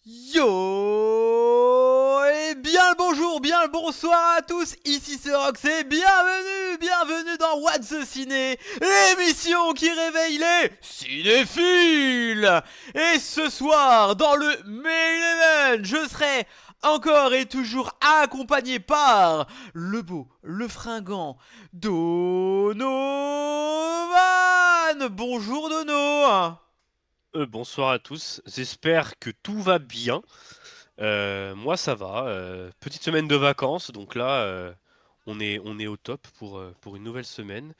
Yo et bien le bonjour, bien le bonsoir à tous, ici c'est Rox et bienvenue dans What the Ciné, l'émission qui réveille les cinéphiles. Et ce soir, dans le main event, je serai encore et toujours accompagné par le beau, le fringant Donovan. Bonjour Dono. Bonsoir à tous, j'espère que tout va bien. Moi ça va, petite semaine de vacances, donc là on est au top pour une nouvelle semaine.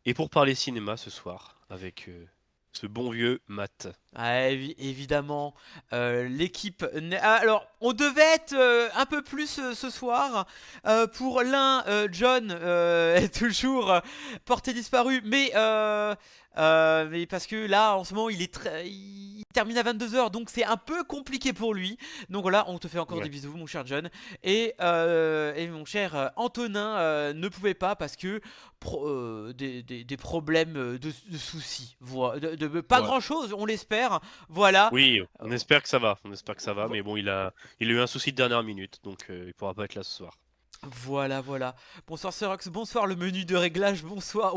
Et pour parler cinéma ce soir avec ce bon vieux Matt. Ah, évidemment, l'équipe. Alors, on devait être un peu plus ce soir. Pour l'un, John est toujours porté disparu, mais parce que là, en ce moment, il termine à 22 h, donc c'est un peu compliqué pour lui. Donc voilà, on te fait encore des Ouais. bisous, mon cher John. Et mon cher Antonin ne pouvait pas parce que des problèmes de soucis. Pas Ouais. grand chose, on l'espère. Voilà. Oui, Euh, on espère que ça va, mais bon il a eu un souci de dernière minute, donc il pourra pas être là ce soir. voilà. Bonsoir Serox, bonsoir le menu de réglage, bonsoir.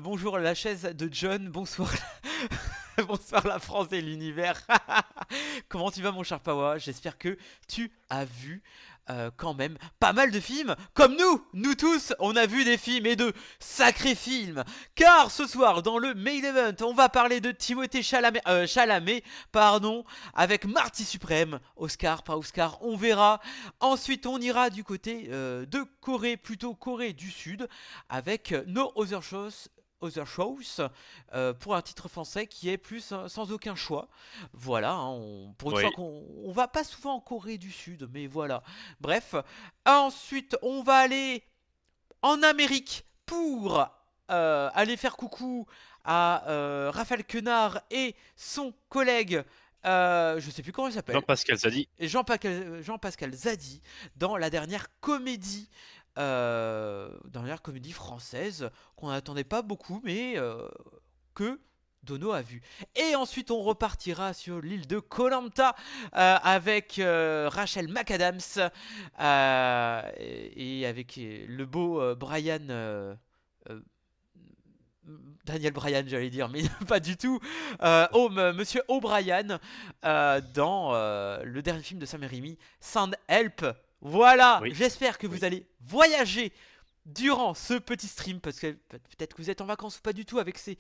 Bonjour la chaise de John, bonsoir. Bonsoir la France et l'univers. Comment tu vas mon cher Pawa? J'espère que tu as vu quand même pas mal de films. Comme nous tous, on a vu des films et de sacrés films. Car ce soir, dans le main event, on va parler de Timothée Chalamet, pardon, avec Marty Suprême. Oscar, pas Oscar, on verra. Ensuite, on ira du côté de Corée, plutôt Corée du Sud, avec No Other Shows, pour un titre français qui est plus sans aucun choix. Voilà, hein, pour une fois Oui, qu'on va pas souvent en Corée du Sud, mais voilà. Bref, ensuite on va aller en Amérique pour aller faire coucou à Raphaël Quenard et son collègue, je sais plus comment il s'appelle, Jean-Pascal Zadi. Jean-Pascal Zadi, dans la dernière comédie française qu'on n'attendait pas beaucoup, mais que Dono a vu. Et ensuite, on repartira sur l'île de Koh Lanta avec Rachel McAdams et avec le beau Brian. Euh, Daniel Bryan, j'allais dire, mais pas du tout. Monsieur O'Brien dans le dernier film de Sam Raimi, Sound Help. Voilà, Oui, j'espère que vous oui. allez voyager durant ce petit stream parce que peut-être que vous êtes en vacances ou pas du tout avec ces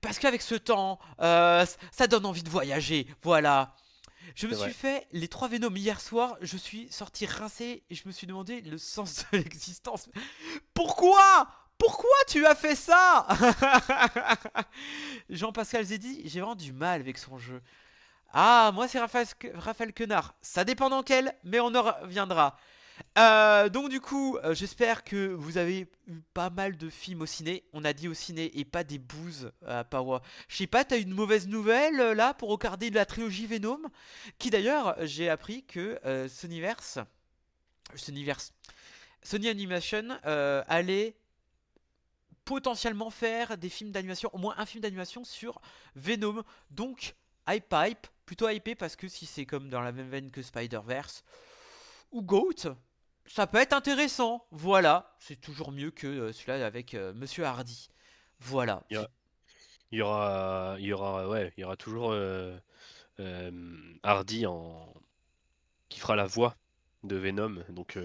parce qu'avec ce temps ça donne envie de voyager. Voilà, je me C'est suis vrai. fait les 3 Venom hier soir, je suis sorti rincé et je me suis demandé le sens de l'existence. Pourquoi tu as fait ça? Jean-Pascal Zedi, j'ai vraiment du mal avec son jeu. Ah, moi c'est Raphaël Quenard. Ça dépend dans quel, mais on en reviendra. Donc du coup, j'espère que vous avez eu pas mal de films au ciné. On a dit au ciné et pas des bouses à Pawa. Je sais pas, t'as une mauvaise nouvelle là pour regarder la trilogie Venom? Qui d'ailleurs, j'ai appris que Sonyverse, Sony Animation allait potentiellement faire des films d'animation, au moins un film d'animation sur Venom. Donc, plutôt hypé parce que si c'est comme dans la même veine que Spider-Verse ou Goat, ça peut être intéressant. Voilà, c'est toujours mieux que celui-là avec Monsieur Hardy. Voilà. Il y aura, ouais, il y aura toujours Hardy qui fera la voix de Venom, donc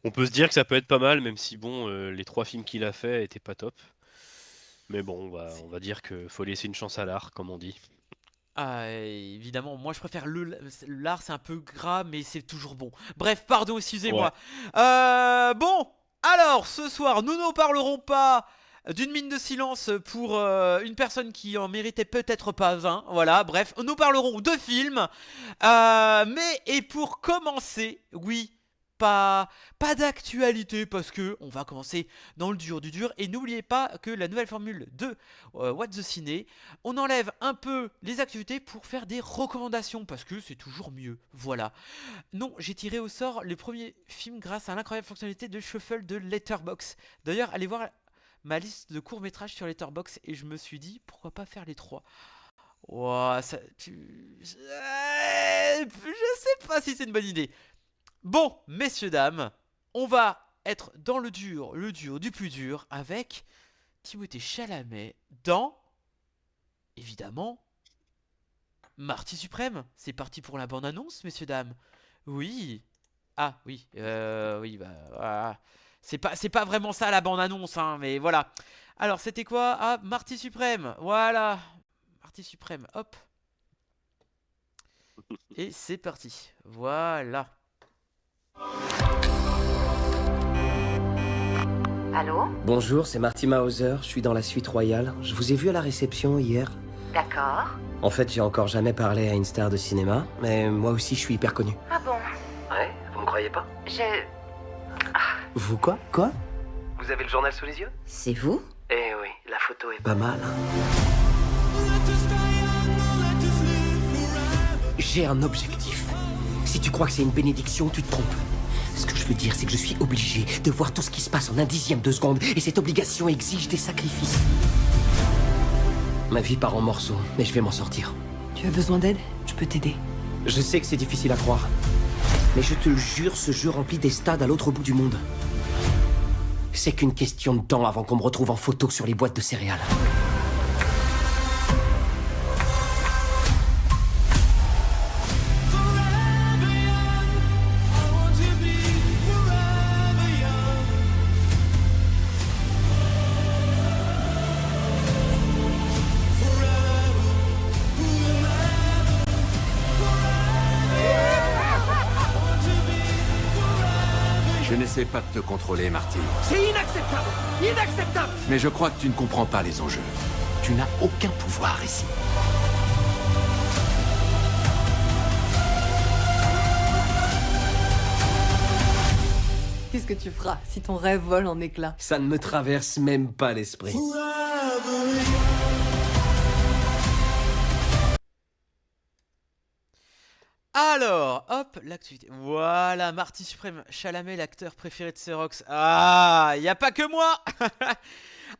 on peut se dire que ça peut être pas mal, même si bon, les trois films qu'il a fait étaient pas top. Mais bon, on va dire que faut laisser une chance à l'art, comme on dit. Ah, évidemment, moi je préfère l'art, c'est un peu gras, mais c'est toujours bon. Bref, pardon, Ouais. excusez-moi. Bon, alors ce soir, nous ne parlerons pas d'une mine de silence pour une personne qui en méritait peut-être pas un. Voilà, bref, nous parlerons de films. Et pour commencer, oui, pas d'actualité parce que on va commencer dans le dur du dur. Et n'oubliez pas que la nouvelle formule de What the Ciné, on enlève un peu les activités pour faire des recommandations parce que c'est toujours mieux. Voilà. Non, j'ai tiré au sort les premiers films grâce à l'incroyable fonctionnalité de shuffle de Letterboxd. D'ailleurs, allez voir ma liste de courts-métrages sur Letterboxd et je me suis dit pourquoi pas faire les trois. Ouah, je sais pas si c'est une bonne idée. Bon, messieurs, dames, on va être dans le dur du plus dur avec Timothée Chalamet dans, évidemment, Marty Suprême. C'est parti pour la bande-annonce, messieurs, dames. Oui. Ah, oui. Oui, bah, voilà. C'est pas vraiment ça la bande-annonce, hein, mais voilà. Alors, c'était quoi? Ah, Marty Suprême. Voilà. Marty Suprême, hop. Et c'est parti. Voilà. Allô? Bonjour, c'est Marty Mauser, je suis dans la suite royale. Je vous ai vu à la réception hier. D'accord. En fait, j'ai encore jamais parlé à une star de cinéma, mais moi aussi je suis hyper connu. Ah bon? Ouais, vous me croyez pas? Vous quoi? Quoi? Vous avez le journal sous les yeux? C'est vous? Eh oui, la photo est pas mal. J'ai un objectif. Si tu crois que c'est une bénédiction, tu te trompes. Ce que je veux dire, c'est que je suis obligé de voir tout ce qui se passe en un dixième de seconde, et cette obligation exige des sacrifices. Ma vie part en morceaux, mais je vais m'en sortir. Tu as besoin d'aide? Je peux t'aider. Je sais que c'est difficile à croire, mais je te le jure, ce jeu remplit des stades à l'autre bout du monde. C'est qu'une question de temps avant qu'on me retrouve en photo sur les boîtes de céréales. Je n'essaie pas de te contrôler, Marty. C'est inacceptable! Inacceptable! Mais je crois que tu ne comprends pas les enjeux. Tu n'as aucun pouvoir ici. Qu'est-ce que tu feras si ton rêve vole en éclats? Ça ne me traverse même pas l'esprit. Alors, hop, l'actualité. Voilà, Marty Suprême, Chalamet, l'acteur préféré de Xerox. Ah, y a pas que moi.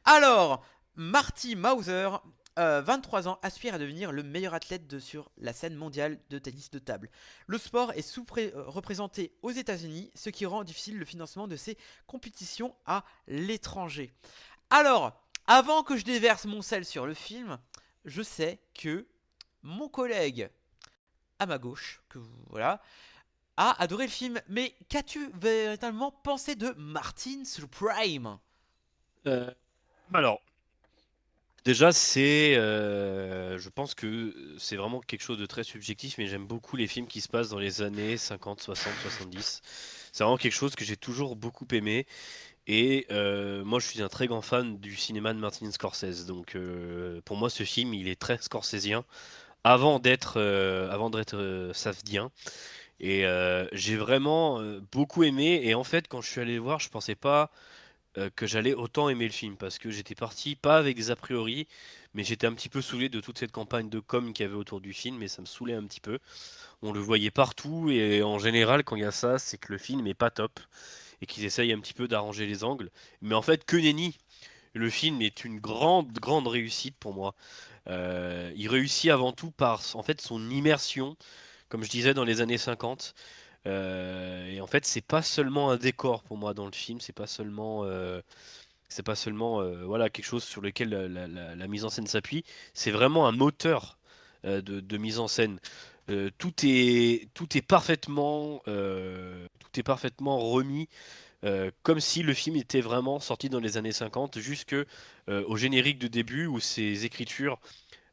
Alors, Marty Mauser, 23 ans, aspire à devenir le meilleur athlète sur la scène mondiale de tennis de table. Le sport est représenté aux États-Unis, ce qui rend difficile le financement de ses compétitions à l'étranger. Alors, avant que je déverse mon sel sur le film, je sais que mon collègue à ma gauche, voilà, a adoré le film. Mais qu'as-tu véritablement pensé de Martin Supreme? Euh, alors, déjà, je pense que c'est vraiment quelque chose de très subjectif, mais j'aime beaucoup les films qui se passent dans les années 50, 60, 70. C'est vraiment quelque chose que j'ai toujours beaucoup aimé. Et moi, je suis un très grand fan du cinéma de Martin Scorsese. Donc, pour moi, ce film, il est très scorsésien avant d'être safdien. Et j'ai vraiment beaucoup aimé. Et en fait, quand je suis allé le voir, je pensais pas que j'allais autant aimer le film parce que j'étais parti pas avec des a priori, mais j'étais un petit peu saoulé de toute cette campagne de com qu'il y avait autour du film et ça me saoulait un petit peu. On le voyait partout et en général, quand il y a ça, c'est que le film est pas top et qu'ils essayent un petit peu d'arranger les angles. Mais en fait, que nenni! Le film est une grande, grande réussite pour moi. Il réussit avant tout par en fait son immersion, comme je disais dans les années 50. Et en fait, c'est pas seulement un décor pour moi dans le film, c'est pas seulement voilà quelque chose sur lequel la mise en scène s'appuie. C'est vraiment un moteur de mise en scène. Tout est parfaitement remis comme si le film était vraiment sorti dans les années 50, jusque au générique de début où ces écritures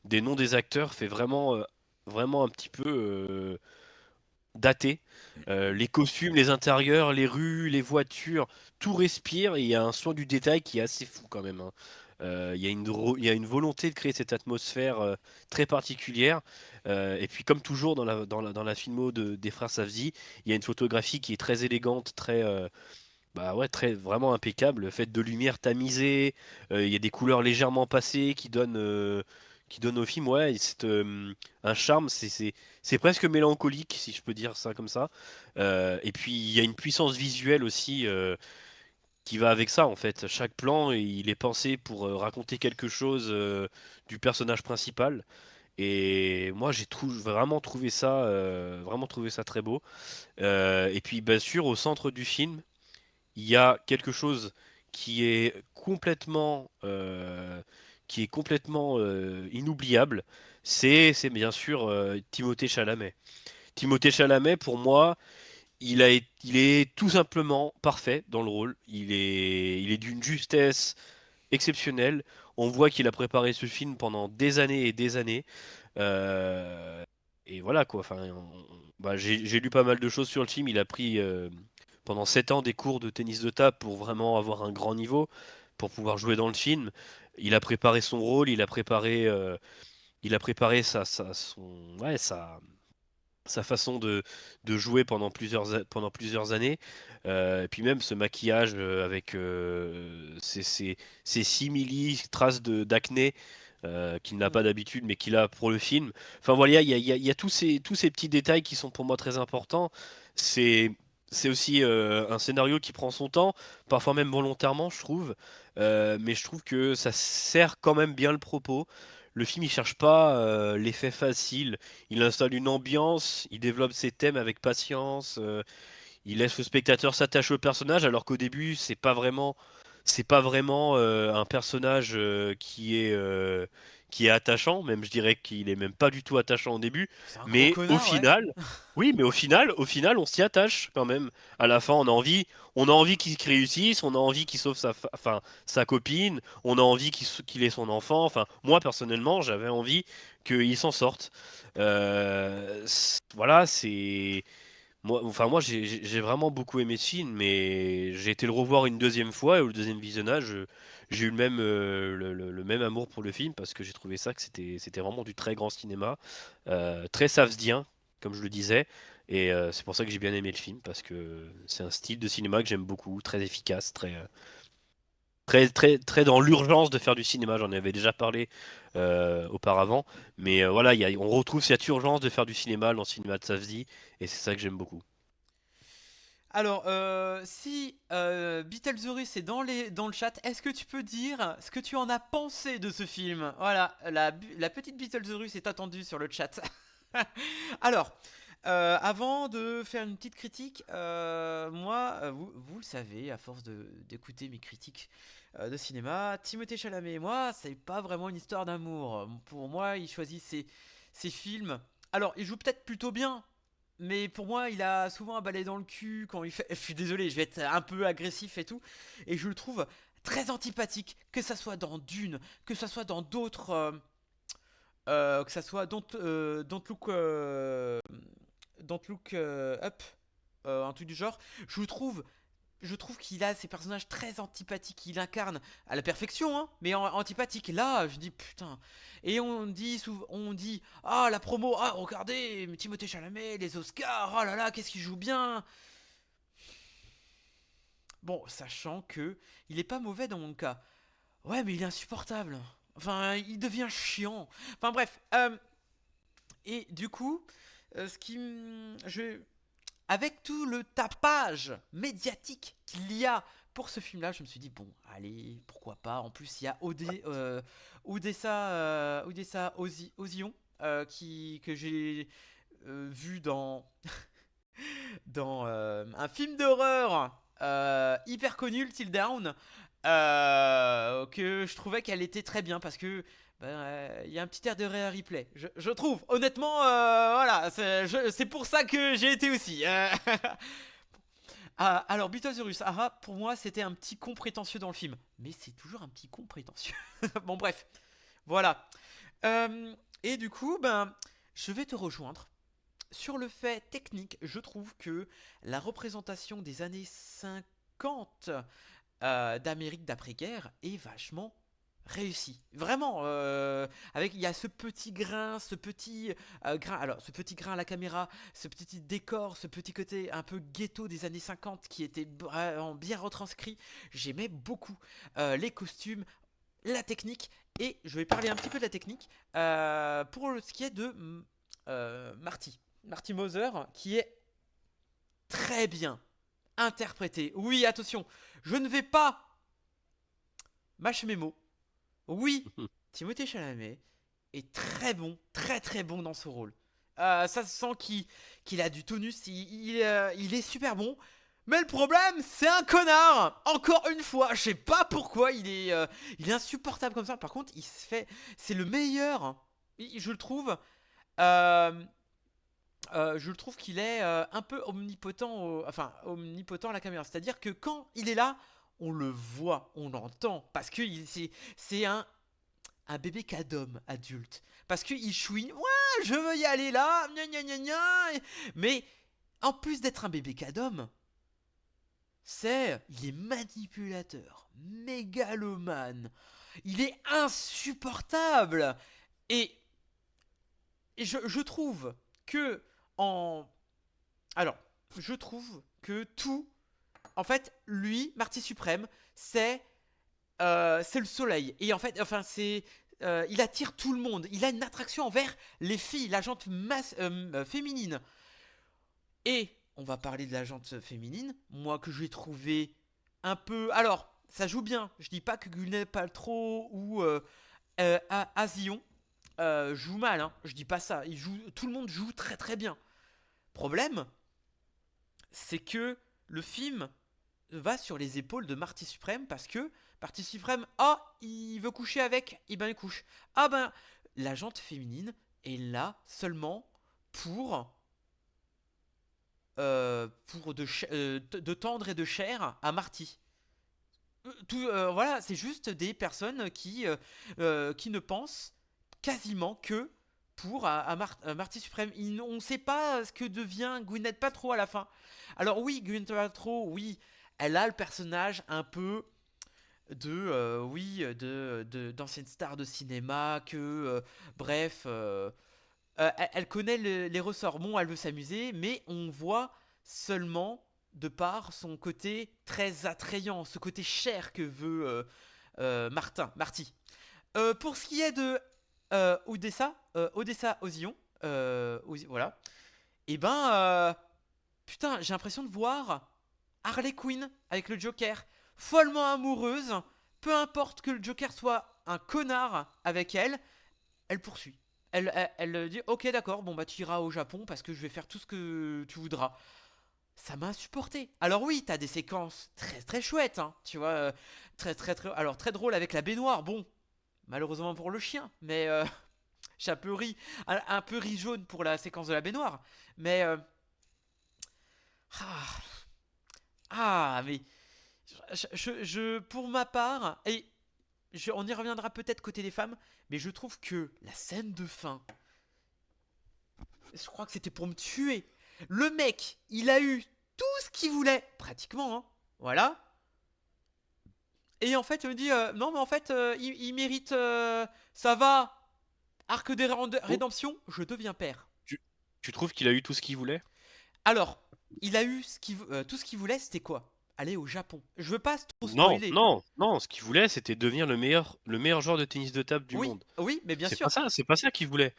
des noms des acteurs fait vraiment un petit peu daté. Les costumes, les intérieurs, les rues, les voitures, tout respire et il y a un soin du détail qui est assez fou quand même, hein. Il y a une volonté de créer cette atmosphère très particulière. Et puis comme toujours dans la filmo des frères Safdie, il y a une photographie qui est très élégante, très bah ouais, très vraiment impeccable. Le fait de lumière tamisée, il y a des couleurs légèrement passées qui donnent au film, ouais, c'est un charme. C'est presque mélancolique, si je peux dire ça comme ça. Et puis il y a une puissance visuelle aussi qui va avec ça en fait. Chaque plan, il est pensé pour raconter quelque chose du personnage principal. Et moi, vraiment trouvé ça très beau. Et puis, bien sûr, au centre du film, il y a quelque chose qui est complètement inoubliable. C'est bien sûr Timothée Chalamet. Timothée Chalamet, pour moi, il est tout simplement parfait dans le rôle. Il est d'une justesse exceptionnelle. On voit qu'il a préparé ce film pendant des années et des années. Euh, et voilà quoi. Enfin, bah, j'ai lu pas mal de choses sur le film. Il a pris pendant 7 ans des cours de tennis de table pour vraiment avoir un grand niveau, pour pouvoir jouer dans le film. Il a préparé son rôle, il a préparé sa façon de jouer pendant plusieurs années. Et puis même ce maquillage avec ces simili traces d'acné qu'il n'a pas d'habitude, mais qu'il a pour le film. Enfin voilà, il y a tous ces petits détails qui sont pour moi très importants. C'est c'est aussi un scénario qui prend son temps, parfois même volontairement, je trouve. Mais je trouve que ça sert quand même bien le propos. Le film, il cherche pas l'effet facile. Il installe une ambiance, il développe ses thèmes avec patience, il laisse le spectateur s'attacher au personnage, alors qu'au début, c'est pas vraiment un personnage qui est attachant. Même, je dirais qu'il est même pas du tout attachant au début. C'est un gros Mais au connard, ouais. final, oui, mais au final, on s'y attache quand même. À la fin, on a envie qu'il réussisse, on a envie qu'il sauve enfin, sa copine, on a envie qu'il ait son enfant. Enfin, moi personnellement, j'avais envie qu'il s'en sorte. Voilà, c'est moi, j'ai vraiment beaucoup aimé ce film, mais j'ai été le revoir une deuxième fois et au deuxième visionnage, j'ai eu le même amour pour le film parce que j'ai trouvé ça que c'était vraiment du très grand cinéma, très safdien, comme je le disais, et c'est pour ça que j'ai bien aimé le film parce que c'est un style de cinéma que j'aime beaucoup, très efficace, très dans l'urgence de faire du cinéma. J'en avais déjà parlé auparavant, mais voilà, on retrouve cette urgence de faire du cinéma dans le cinéma de Safdie, et c'est ça que j'aime beaucoup. Alors, si Beetlejuice est dans le chat, est-ce que tu peux dire ce que tu en as pensé de ce film? Voilà, la petite Beetlejuice est attendue sur le chat. Alors, avant de faire une petite critique, moi, vous le savez, à force d'écouter mes critiques de cinéma, Timothée Chalamet et moi, c'est pas vraiment une histoire d'amour. Pour moi, il choisit ses films. Alors, il joue peut-être plutôt bien, mais pour moi, il a souvent un balai dans le cul quand il fait. Je suis désolé, je vais être un peu agressif et tout. Et je le trouve très antipathique, que ça soit dans Dune, que ça soit dans d'autres. Que ça soit Don't Look Up, un truc du genre. Je trouve, je trouve qu'il a ces personnages très antipathiques, qu'il incarne à la perfection, hein, mais antipathique. Là, je dis putain. Et on dit, ah la promo, ah regardez, Timothée Chalamet, les Oscars, oh là là, qu'est-ce qu'il joue bien. Bon, sachant que il est pas mauvais dans mon cas. Ouais, mais il est insupportable. Enfin, il devient chiant. Enfin bref. Et du coup, ce qui, avec tout le tapage médiatique qu'il y a pour ce film-là, je me suis dit bon, allez, pourquoi pas. En plus, il y a Odessa Ozion que j'ai vu dans un film d'horreur hyper connu, Till Down, que je trouvais qu'elle était très bien parce que il y a un petit air de Rhea Ripley, je trouve. Honnêtement, voilà, c'est pour ça que j'ai été aussi. Alors, Beetlejuice, pour moi, c'était un petit con prétentieux dans le film. Mais c'est toujours un petit con prétentieux. Bon, bref. Voilà. Et du coup, je vais te rejoindre. Sur le fait technique, je trouve que la représentation des années 50 d'Amérique d'après-guerre est vachement réussie. Vraiment, il y a ce petit grain, ce petit grain à la caméra, ce petit décor, ce petit côté un peu ghetto des années 50 qui était vraiment bien retranscrit. J'aimais beaucoup les costumes, la technique, et je vais parler un petit peu de la technique pour ce qui est de Marty Moser, qui est très bien interprété. Oui, attention, je ne vais pas mâcher mes mots. Oui, Timothée Chalamet est très bon, très très bon dans ce rôle. Ça se sent qu'il a du tonus, il est super bon. Mais le problème, c'est un connard. Encore une fois, je sais pas pourquoi il est insupportable comme ça. Par contre, c'est le meilleur. Je le trouve. euh, je le trouve qu'il est un peu omnipotent, enfin omnipotent à la caméra. C'est-à-dire que quand il est là, on le voit, on l'entend, parce que c'est un bébé cadom adulte. Parce qu'il chouine, ouais, je veux y aller là, gna gna gna gna. Mais en plus d'être un bébé cadom, il est manipulateur, mégalomane, il est insupportable. Et, je trouve que en... Alors, je trouve que tout... En fait, lui, Marty Suprême, c'est le soleil. Et en fait, enfin, il attire tout le monde. Il a une attraction envers les filles, la jante féminine. Et on va parler de la jante féminine. Moi, que j'ai trouvé un peu. Alors, ça joue bien. Je dis pas que Gwyneth Paltrow ou Asion joue mal. Hein. Je dis pas ça. Tout le monde joue très très bien. Problème, c'est que le film va sur les épaules de Marty Suprême parce que Marty Suprême, il veut coucher avec, et ben il couche. Ah ben, la jante féminine est là seulement pour de tendre et de chair à Marty. Voilà, c'est juste des personnes qui ne pensent quasiment que pour Marty Suprême. On ne sait pas ce que devient Gwyneth Paltrow à la fin. Alors oui, Gwyneth Paltrow, oui, elle a le personnage un peu d'ancienne star de cinéma, bref, elle connaît les ressorts. Bon, elle veut s'amuser, mais on voit seulement de par son côté très attrayant, ce côté cher que veut Marty. Pour ce qui est de Odessa Ozion, voilà, et ben, putain, j'ai l'impression de voir Harley Quinn avec le Joker, follement amoureuse, peu importe que le Joker soit un connard avec elle, elle poursuit. Elle dit ok d'accord, bon bah tu iras au Japon parce que je vais faire tout ce que tu voudras. Ça m'a insupporté. Alors oui, t'as des séquences très très chouettes, hein, tu vois, très très très, alors très drôle avec la baignoire. Bon, malheureusement pour le chien, mais j'ai un peu ri jaune pour la séquence de la baignoire, mais ah, mais pour ma part, et on y reviendra peut-être côté des femmes, mais je trouve que la scène de fin, je crois que c'était pour me tuer. Le mec, il a eu tout ce qu'il voulait, pratiquement, hein, voilà. Et en fait, il me dit, non, mais en fait, il mérite, ça va, arc des rédemption, je deviens père. Tu trouves qu'il a eu tout ce qu'il voulait? Alors, il a eu tout ce qu'il voulait, c'était quoi? Aller au Japon. Je veux pas trop Non, spoiler. non, non. Ce qu'il voulait, c'était devenir le meilleur joueur de tennis de table du Oui, monde. oui, mais bien C'est sûr. pas ça, c'est pas ça qu'il voulait.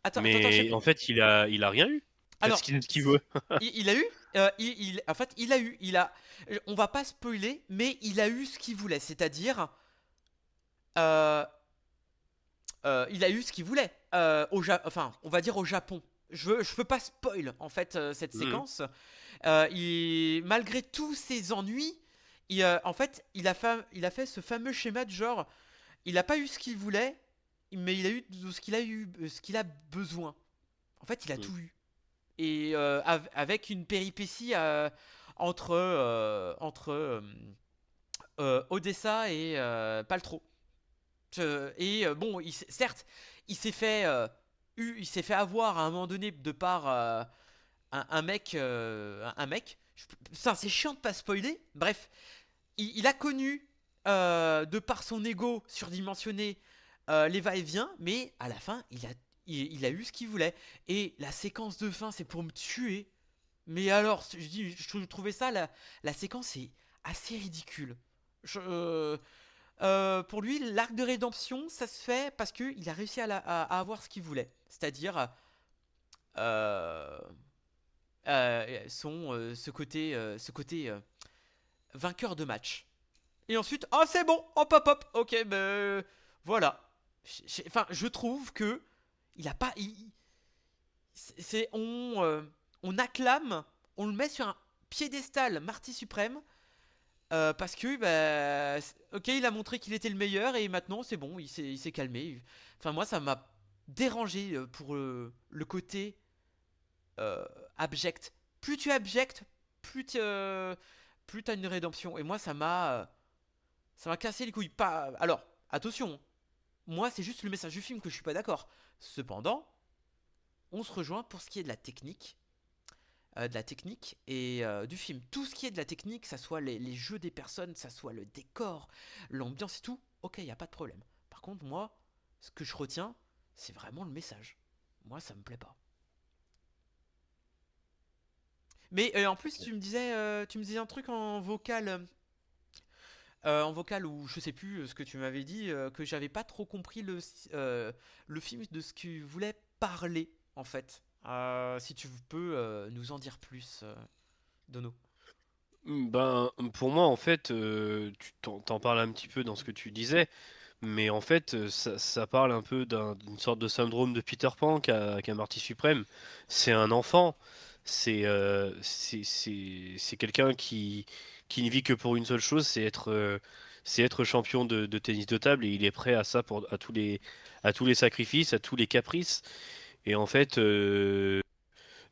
Attends, Mais en fait, il a rien eu. Alors, Ce qu'il veut. il a eu, en fait, on va pas spoiler, mais il a eu ce qu'il voulait, c'est-à-dire, euh, il a eu ce qu'il voulait, enfin, on va dire au Japon. Je veux pas spoil en fait cette Mhm. séquence. Malgré tous ses ennuis, en fait, il a fait ce fameux schéma de genre, il a pas eu ce qu'il voulait, mais il a eu ce qu'il a eu, ce qu'il a besoin. En fait, il a Mhm. tout eu. Et avec une péripétie entre Odessa et Paltrow. Bon, certes, il s'est fait avoir à un moment donné de par un mec. Putain, c'est chiant de pas spoiler. Bref, il a connu de par son ego surdimensionné les va-et-vient, mais à la fin, il a eu ce qu'il voulait. Et la séquence de fin, c'est pour me tuer. Mais alors, je trouvais ça, la séquence est assez ridicule. Pour lui, l'arc de rédemption, ça se fait parce qu'il a réussi à avoir ce qu'il voulait. C'est-à-dire euh, ce côté vainqueur de match. Et ensuite, c'est bon, hop hop hop, ok, ben voilà. Enfin, je trouve que il a pas. On acclame, on le met sur un piédestal Marty Suprême parce que, bah, ok, il a montré qu'il était le meilleur et maintenant c'est bon, il s'est calmé. Enfin, moi, ça m'a dérangé pour le côté abject. Plus tu es abject, plus t'as une rédemption. Et moi, ça m'a cassé les couilles. Pas, alors, attention, moi, c'est juste le message du film que je suis pas d'accord. Cependant, on se rejoint pour ce qui est de la technique et du film. Tout ce qui est de la technique, que ça soit les jeux des personnes, que ça soit le décor, l'ambiance et tout, ok, y a pas de problème. Par contre, moi, ce que je retiens, c'est vraiment le message. Moi, ça me plaît pas. Mais en plus, tu me disais un truc en vocal ou je sais plus ce que tu m'avais dit, que j'avais pas trop compris le film de ce qu'il voulait parler en fait. Si tu peux nous en dire plus, Dono. Ben, pour moi, en fait, tu t'en parles un petit peu dans ce que tu disais, mais en fait, ça parle un peu d'une sorte de syndrome de Peter Pan qu'a Marty Suprême. C'est un enfant, c'est quelqu'un qui ne vit que pour une seule chose, c'est être champion de tennis de table, et il est prêt à ça à tous les sacrifices, à tous les caprices. Et en fait,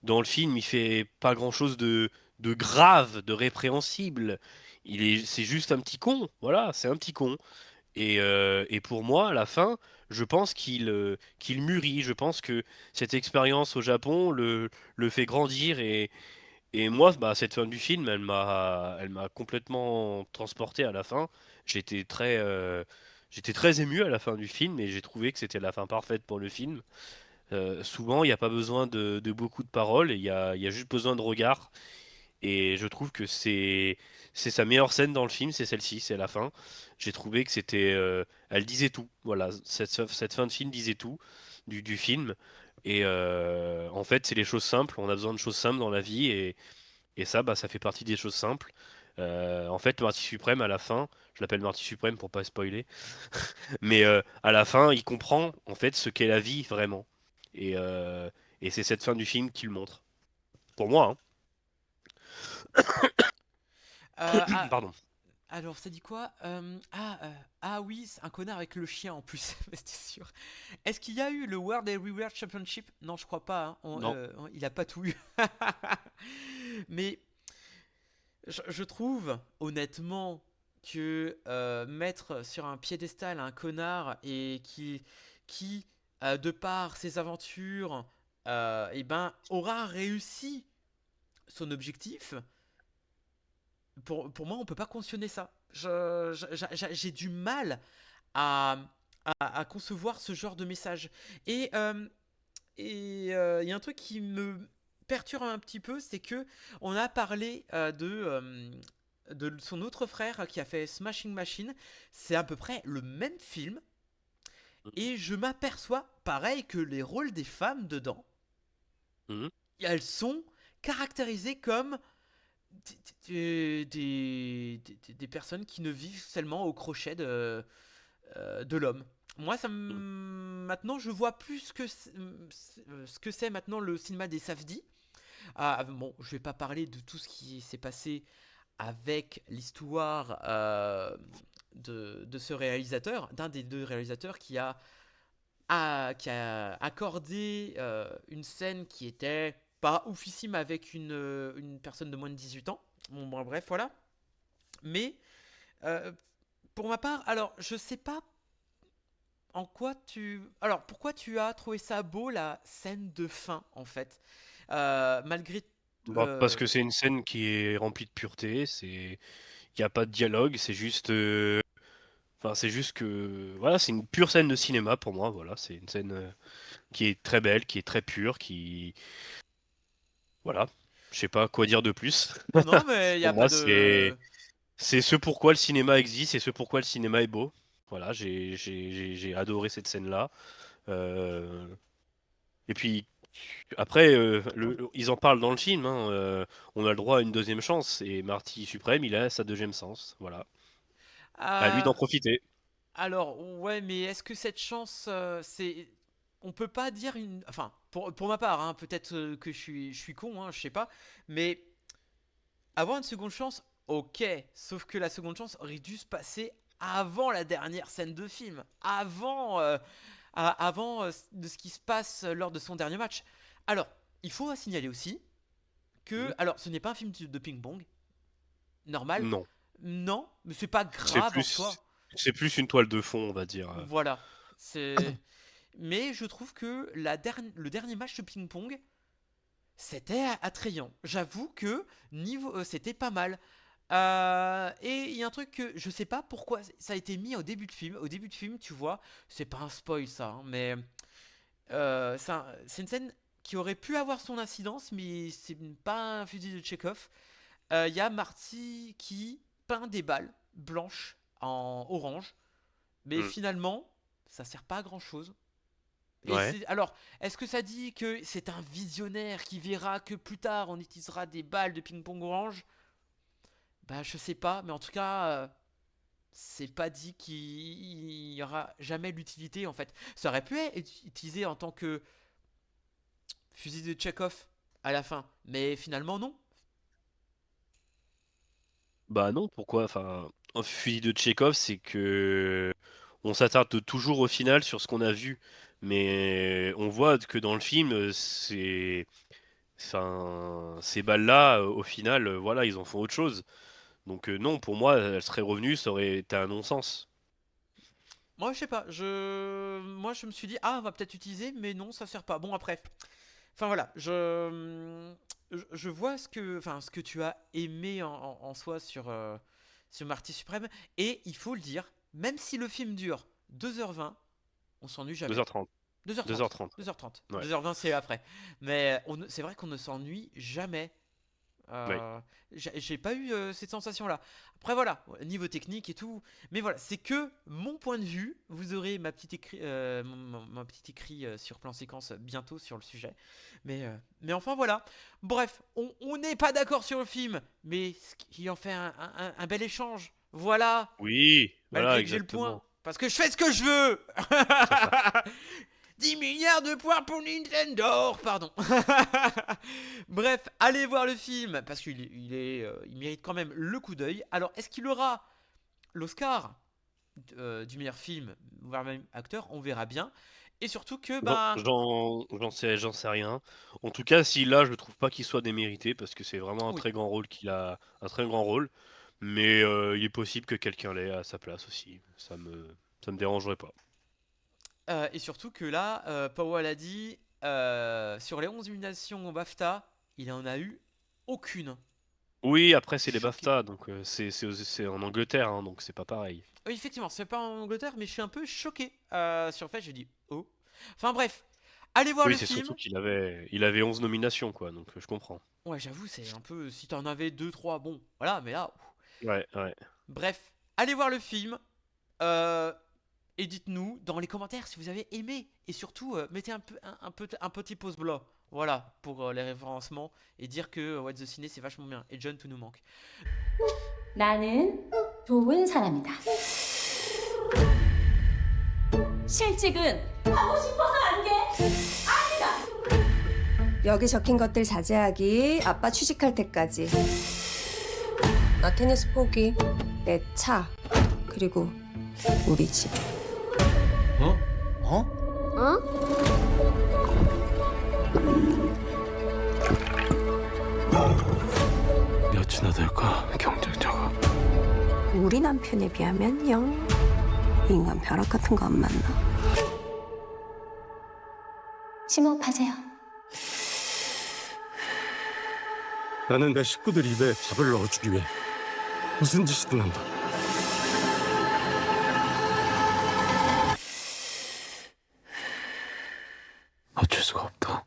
dans le film, il fait pas grand-chose de grave, de répréhensible. C'est juste un petit con, voilà, c'est un petit con. Et pour moi, à la fin, je pense qu'il mûrit. Je pense que cette expérience au Japon le fait grandir. Et moi, bah, cette fin du film, elle m'a complètement transporté à la fin. J'étais j'étais très ému à la fin du film et j'ai trouvé que c'était la fin parfaite pour le film. Souvent, il n'y a pas besoin de beaucoup de paroles, il y a juste besoin de regard. Et je trouve que c'est sa meilleure scène dans le film, c'est celle-ci, c'est la fin. J'ai trouvé que elle disait tout. Voilà, cette fin de film disait tout du film. Et en fait, c'est les choses simples. On a besoin de choses simples dans la vie, et ça, bah, ça fait partie des choses simples. En fait, Marty Suprême, à la fin, je l'appelle Marty Suprême pour pas spoiler, mais à la fin, il comprend en fait ce qu'est la vie vraiment. Et, euh, et c'est cette fin du film qui le montre. Pour moi, hein. Ah, Pardon. alors, ça dit quoi ah oui, c'est un connard avec le chien en plus, mais c'était sûr. Est-ce qu'il y a eu le World Everywhere Championship? Non, je crois pas. Hein. Non. Il a pas tout eu. Mais je trouve honnêtement que mettre sur un piédestal un connard et qui de par ses aventures, eh ben, aura réussi son objectif, pour moi, on peut pas cautionner ça. J'ai du mal à, à concevoir ce genre de message. Et il y a un truc qui me perturbe un petit peu, c'est que on a parlé de son autre frère qui a fait Smashing Machine. C'est à peu près le même film. Et je m'aperçois, pareil, que les rôles des femmes dedans, Mhm. elles sont caractérisées comme des personnes qui ne vivent seulement au crochet de l'homme. Moi, Mhm. maintenant, je vois plus ce que c'est maintenant le cinéma des Safdie. Ah, bon, je vais pas parler de tout ce qui s'est passé avec l'histoire de ce réalisateur, d'un des deux réalisateurs qui a accordé une scène qui était pas oufissime avec une personne de moins de 18 ans. Bon, bref, voilà. Mais euh, pour ma part, alors je sais pas en quoi tu. Alors pourquoi tu as trouvé ça beau la scène de fin en fait, malgré. Bah, parce euh, que c'est une scène qui est remplie de pureté, il n'y a pas de dialogue, enfin, c'est juste que, voilà, c'est une pure scène de cinéma pour moi, voilà, c'est une scène qui est très belle, qui est très pure, voilà, je sais pas quoi dire de plus. Non, non, mais il y Pour a pas moi, de. c'est ce pourquoi le cinéma existe et ce pourquoi le cinéma est beau. Voilà, j'ai adoré cette scène-là. Euh, Et puis, après, ils en parlent dans le film, hein, on a le droit à une deuxième chance, et Marty Suprême, il a sa deuxième chance. Voilà. À lui d'en Ah, profiter. Alors, ouais, mais est-ce que cette chance, c'est. On peut pas dire une. Enfin, pour ma part, hein, peut-être que je suis con, hein, je sais pas. Mais avoir une seconde chance, ok. Sauf que la seconde chance aurait dû se passer avant la dernière scène de film. Avant de ce qui se passe lors de son dernier match. Alors, il faut signaler aussi que. Mhm. Alors, ce n'est pas un film de ping-pong, normal. Non, Non, mais c'est pas c'est grave en soi. plus une toile de fond, on va dire. Voilà. C'est. Mais je trouve que le dernier match de ping-pong, c'était attrayant. J'avoue que niveau, c'était pas mal. Et il y a un truc que je sais pas pourquoi ça a été mis au début de film. Au début de film, tu vois, c'est pas un spoil ça, hein, mais c'est une scène qui aurait pu avoir son incidence, mais c'est pas un fusil de Chekhov. Il y a Marty qui peint des balles blanches en orange, mais Hmm. finalement, ça sert pas à grand chose. Ouais. Alors, est-ce que ça dit que c'est un visionnaire qui verra que plus tard on utilisera des balles de ping-pong orange? Bah, je sais pas, mais en tout cas, c'est pas dit qu'il y aura jamais l'utilité en fait. Ça aurait pu être utilisé en tant que fusil de Chekhov à la fin, mais finalement non. Bah non, pourquoi? Enfin, un fusil de Tchekhov, c'est que on s'attarde toujours au final sur ce qu'on a vu, mais on voit que dans le film, enfin, ces balles-là, au final, voilà, ils en font autre chose. Donc non, pour moi, elle serait revenue, ça aurait été un non-sens. Moi, je sais pas. Moi, je me suis dit, ah, on va peut-être utiliser, mais non, ça sert pas. Bon, après. Enfin, voilà. Je vois ce que tu as aimé en soi sur Marty Suprême. Et il faut le dire, même si le film dure 2h20, on s'ennuie jamais. 2h30. 2h30. 2h30. 2h30. Ouais. 2h20, c'est après. Mais c'est vrai qu'on ne s'ennuie jamais. Ouais. J'ai pas eu cette sensation-là. Après voilà, niveau technique et tout. Mais voilà, c'est que mon point de vue. Vous aurez mon petit écrit sur plan séquence bientôt sur le sujet. Mais enfin voilà. Bref, on n'est pas d'accord sur le film, mais ce qui en fait un bel échange. Voilà, Oui, voilà, malgré que j'ai le point. exactement. Parce que je fais ce que je veux. C'est ça. 10 milliards de points pour Nintendo, pardon. Bref, allez voir le film parce il mérite quand même le coup d'œil. Alors, est-ce qu'il aura l'Oscar du meilleur film, voire même acteur? On verra bien. Et surtout que J'en sais rien. En tout cas, si là, je trouve pas qu'il soit démérité parce que c'est vraiment un oui. très grand rôle qu'il a, un très grand rôle. Mais il est possible que quelqu'un l'ait à sa place aussi. Ça me dérangerait pas. Et surtout que là, Powell a dit sur les 11 nominations au BAFTA, il en a eu aucune. Oui, après c'est les Choqué. BAFTA, donc c'est en Angleterre, hein, donc c'est pas pareil. Oui, effectivement, c'est pas en Angleterre, mais je suis un peu choqué sur le fait. J'ai dit oh. Enfin bref, allez voir Oui, le c'est surtout film. il avait 11 nominations, quoi, donc je comprends. Ouais, j'avoue, c'est un peu. Si t'en avais deux, trois, bon, voilà, mais là. Ouais, ouais. Bref, allez voir le film. euh, et dites-nous dans les commentaires si vous avez aimé. Et surtout, mettez un petit pouce bleu. Voilà, pour les référencements. Et dire que What the Ciné, c'est vachement bien. Et John, tout nous manque. 나는 좋은 사람이다. 실직은 하고 싶어서 안 돼. 여기 적힌 것들 자제하기. 아빠 취직할 때까지. 나 테니스 포기. 내 차. 그리고 우리 집. 어? 어? 몇이나 될까, 경쟁자가? 우리 남편에 비하면 영. 인간 벼락 같은 거 안 만나. 심호흡하세요. 나는 내 식구들 입에 밥을 넣어주기 위해 무슨 짓이든 한다. 어쩔 수가 없다.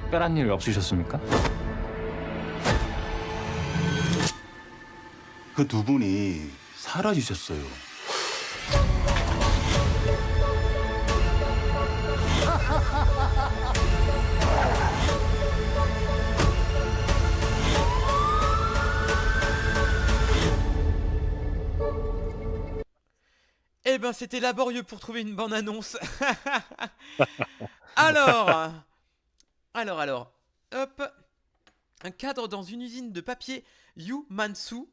특별한 일 없으셨습니까? 그 두 분이 사라지셨어요. ben c'était laborieux pour trouver une bonne annonce. Alors, alors, hop. Un cadre dans une usine de papier, Yu Mansu,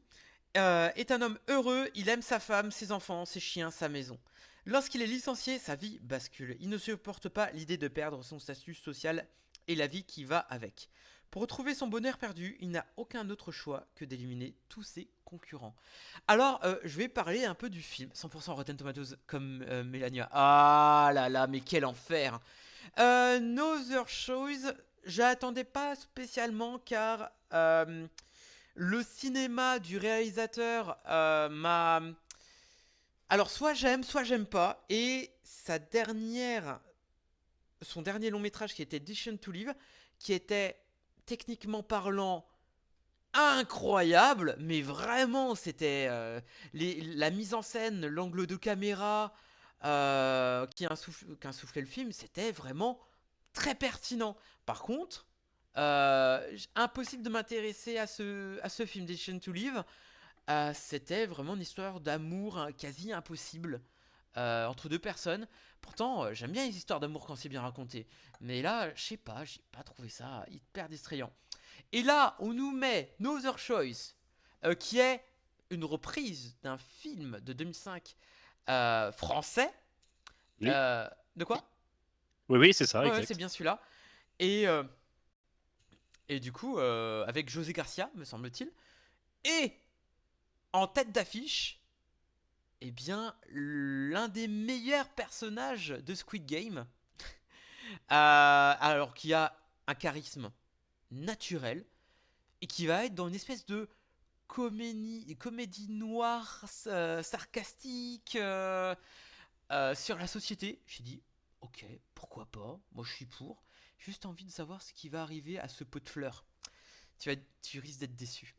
est un homme heureux, il aime sa femme, ses enfants, ses chiens, sa maison. Lorsqu'il est licencié, sa vie bascule. Il ne supporte pas l'idée de perdre son statut social et la vie qui va avec. Pour retrouver son bonheur perdu, il n'a aucun autre choix que d'éliminer tous ses concurrents. Alors, je vais parler un peu du film, 100% Rotten Tomatoes comme Melania. Ah là là, mais quel enfer. No Other Choice, j'attendais pas spécialement car le cinéma du réalisateur m'a... Alors soit j'aime pas, et son dernier long métrage qui était Decision to Live, qui était techniquement parlant incroyable, mais vraiment c'était la mise en scène, l'angle de caméra qu'insufflait le film, c'était vraiment très pertinent. Par contre, impossible de m'intéresser à ce film Decision to Live. C'était vraiment une histoire d'amour quasi impossible entre deux personnes. Pourtant, j'aime bien les histoires d'amour quand c'est bien raconté. Mais là, je sais pas, j'ai pas trouvé ça hyper distrayant. Et là, on nous met No Other Choice, qui est une reprise d'un film de 2005 français. Oui. De quoi? Oui, c'est ça, Ouais, exact. c'est bien celui-là. Et du coup, avec José Garcia, me semble-t-il. Et en tête d'affiche, eh bien, l'un des meilleurs personnages de Squid Game. Alors qui a un charisme naturel et qui va être dans une espèce de comédie noire sarcastique sur la société. J'ai dit, ok, pourquoi pas, moi je suis pour. Juste envie de savoir ce qui va arriver à ce pot de fleurs. Tu risques d'être déçu.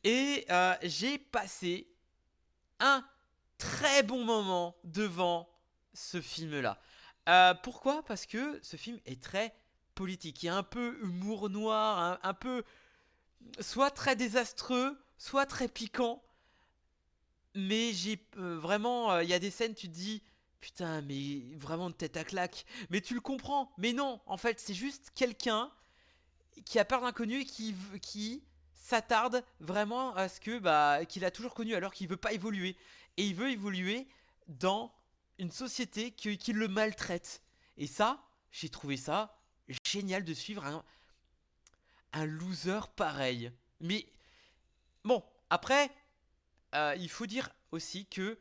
Et j'ai passé un très bon moment devant ce film-là. Pourquoi? Parce que ce film est très politique. Il y a un peu humour noir, un peu soit très désastreux, soit très piquant. Mais j'ai vraiment... Il y a des scènes, tu te dis... Putain, mais vraiment de tête à claque. Mais tu le comprends. Mais non, en fait, c'est juste quelqu'un qui a peur de l'inconnu et qui s'attarde vraiment à ce que qu'il a toujours connu alors qu'il veut pas évoluer. Et il veut évoluer dans une société qui le maltraite. Et ça, j'ai trouvé ça génial de suivre un loser pareil. Mais bon, après, il faut dire aussi que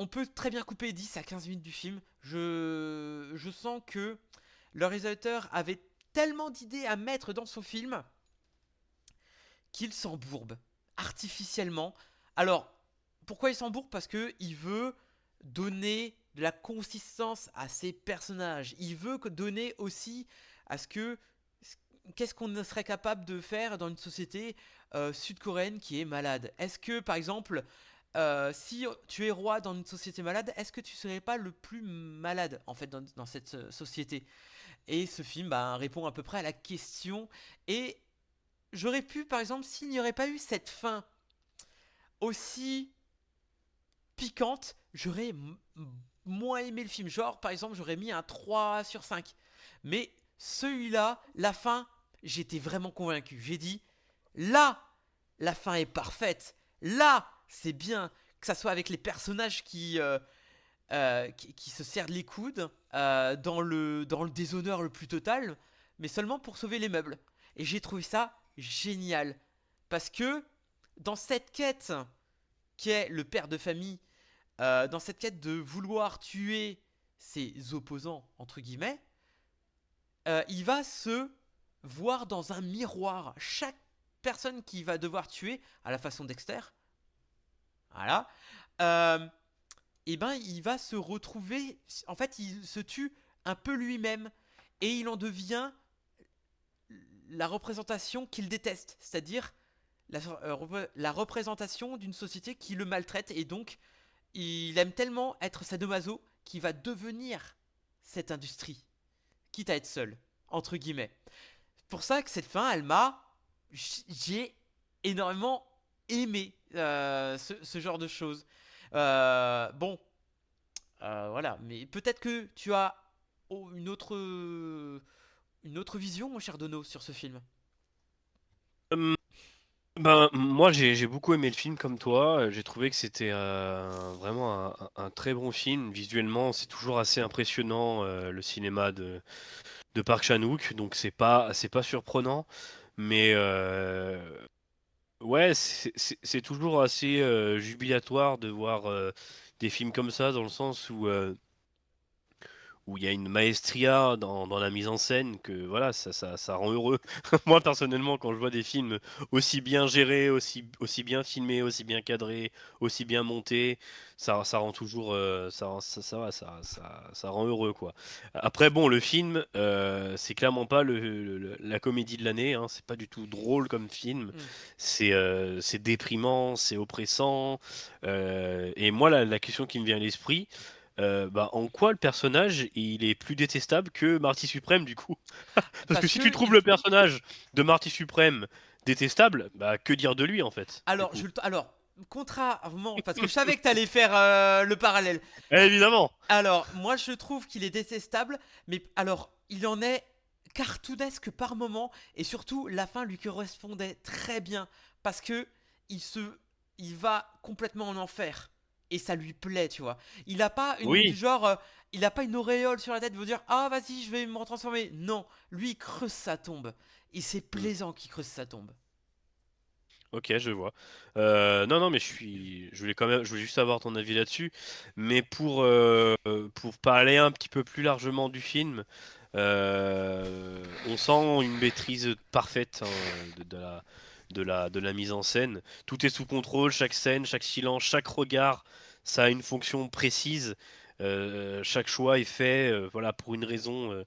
on peut très bien couper 10 à 15 minutes du film. Je sens que le réalisateur avait tellement d'idées à mettre dans son film qu'il s'embourbe artificiellement. Alors, pourquoi il s'embourbe? Parce qu'il veut donner de la consistance à ses personnages. Il veut donner aussi à ce que... Qu'est-ce qu'on serait capable de faire dans une société sud-coréenne qui est malade? Est-ce que, par exemple, si tu es roi dans une société malade, est-ce que tu serais pas le plus malade, en fait, dans cette société? Et ce film répond à peu près à la question. Et j'aurais pu, par exemple, s'il n'y aurait pas eu cette fin aussi piquante, j'aurais moins aimé le film. Genre, par exemple, j'aurais mis un 3 sur 5. Mais celui-là, la fin, j'étais vraiment convaincu. J'ai dit, là, la fin est parfaite. Là, c'est bien. Que ça soit avec les personnages qui se serrent les coudes dans le déshonneur le plus total, mais seulement pour sauver les meubles. Et j'ai trouvé ça génial. Parce que dans cette quête qui est le père de famille, dans cette quête de vouloir tuer ses opposants, entre guillemets, il va se voir dans un miroir. Chaque personne qu'il va devoir tuer, à la façon Dexter, voilà, et il va se retrouver, en fait il se tue un peu lui-même et il en devient la représentation qu'il déteste, c'est-à-dire la représentation d'une société qui le maltraite, et donc il aime tellement être sadomaso qu'il va devenir cette industrie, quitte à être seul, entre guillemets. C'est pour ça que cette fin, j'ai énormément aimé ce genre de choses. Bon, voilà. Mais peut-être que tu as une autre vision, mon cher Dono, sur ce film. Hum, Ben, moi, j'ai beaucoup aimé le film comme toi. J'ai trouvé que c'était vraiment un très bon film. Visuellement, c'est toujours assez impressionnant, le cinéma de Park Chan-wook, donc c'est pas surprenant. Mais ouais, c'est toujours assez jubilatoire de voir des films comme ça, dans le sens où il y a une maestria dans la mise en scène que voilà, ça rend heureux. Moi personnellement, quand je vois des films aussi bien gérés, aussi bien filmés, aussi bien cadrés, aussi bien montés, ça rend toujours ça rend heureux quoi. Après bon, le film c'est clairement pas la comédie de l'année, hein, c'est pas du tout drôle comme film, Hmm. c'est déprimant, c'est oppressant, et moi la question qui me vient à l'esprit, bah, en quoi le personnage il est plus détestable que Marty Suprême du coup? Parce que Parce si tu que trouves le personnage de Marty Suprême détestable, bah que dire de lui en fait, du alors, coup? alors, contrairement, parce que je savais que t'allais faire le parallèle. Évidemment! Alors, moi, je trouve qu'il est détestable, mais alors, il en est cartoonesque par moment, et surtout, la fin lui correspondait très bien, parce que il se, il va complètement en enfer, et ça lui plaît, tu vois. Il a pas du Oui, genre, il a pas une auréole sur la tête, de vous dire, ah, vas-y, je vais me transformer. Non, lui, il creuse sa tombe, et c'est mm, plaisant qu'il creuse sa tombe. ok, je vois. Non, non, mais je voulais juste avoir ton avis là-dessus. Mais pour parler un petit peu plus largement du film, on sent une maîtrise parfaite, hein, de la mise en scène. Tout est sous contrôle, chaque scène, chaque silence, chaque regard, ça a une fonction précise. Chaque choix est fait, voilà, pour une raison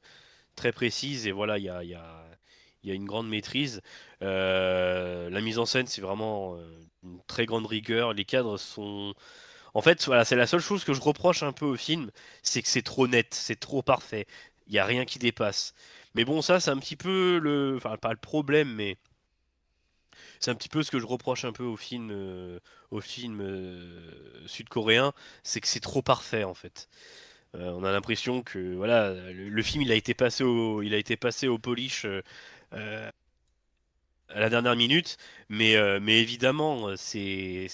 très précise, et voilà, il y a une grande maîtrise. La mise en scène, c'est vraiment une très grande rigueur. Les cadres sont... En fait, voilà, c'est la seule chose que je reproche un peu au film, c'est que c'est trop net, c'est trop parfait. Il n'y a rien qui dépasse. Mais bon, ça, c'est un petit peu le... Enfin, pas le problème, mais c'est un petit peu ce que je reproche un peu au film sud-coréen, c'est que c'est trop parfait, en fait. On a l'impression que voilà, le film il a été passé au polish euh, à la dernière minute, mais évidemment c'est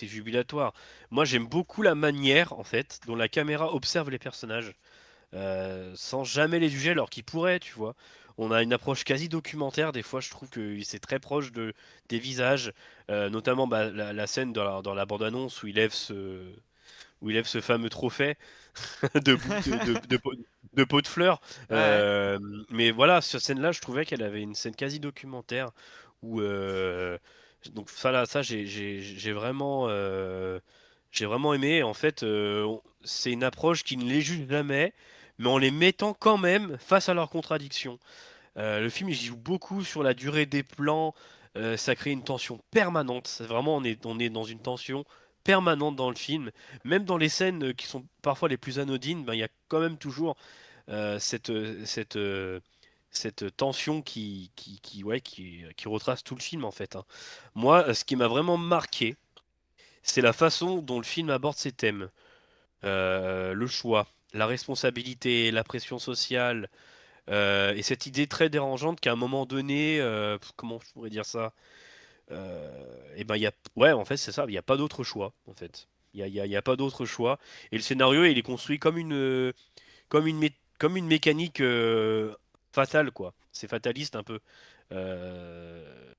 jubilatoire. Moi j'aime beaucoup la manière en fait dont la caméra observe les personnages, sans jamais les juger alors qu'ils pourraient, tu vois. On a une approche quasi documentaire, des fois je trouve que c'est très proche des visages, notamment bah, la scène dans la bande-annonce où il lève ce fameux trophée de pot de fleurs. Ouais. Mais voilà, sur cette scène-là, je trouvais qu'elle avait une scène quasi documentaire où donc ça là, ça j'ai vraiment aimé. En fait, c'est une approche qui ne les juge jamais, mais en les mettant quand même face à leurs contradictions. Le film il joue beaucoup sur la durée des plans, ça crée une tension permanente. C'est vraiment, on est dans une tension permanente dans le film. Même dans les scènes qui sont parfois les plus anodines, ben, il y a quand même toujours cette tension ouais, qui retrace tout le film en fait, hein. Moi, ce qui m'a vraiment marqué, c'est la façon dont le film aborde ses thèmes. Le choix, la responsabilité, la pression sociale, et cette idée très dérangeante qu'à un moment donné, comment je pourrais dire ça? Et ben ouais, en fait c'est ça, il n'y a pas d'autre choix en fait. Il y a pas d'autre choix. Et le scénario il est construit comme une mécanique fatale quoi. C'est fataliste un peu. Euh,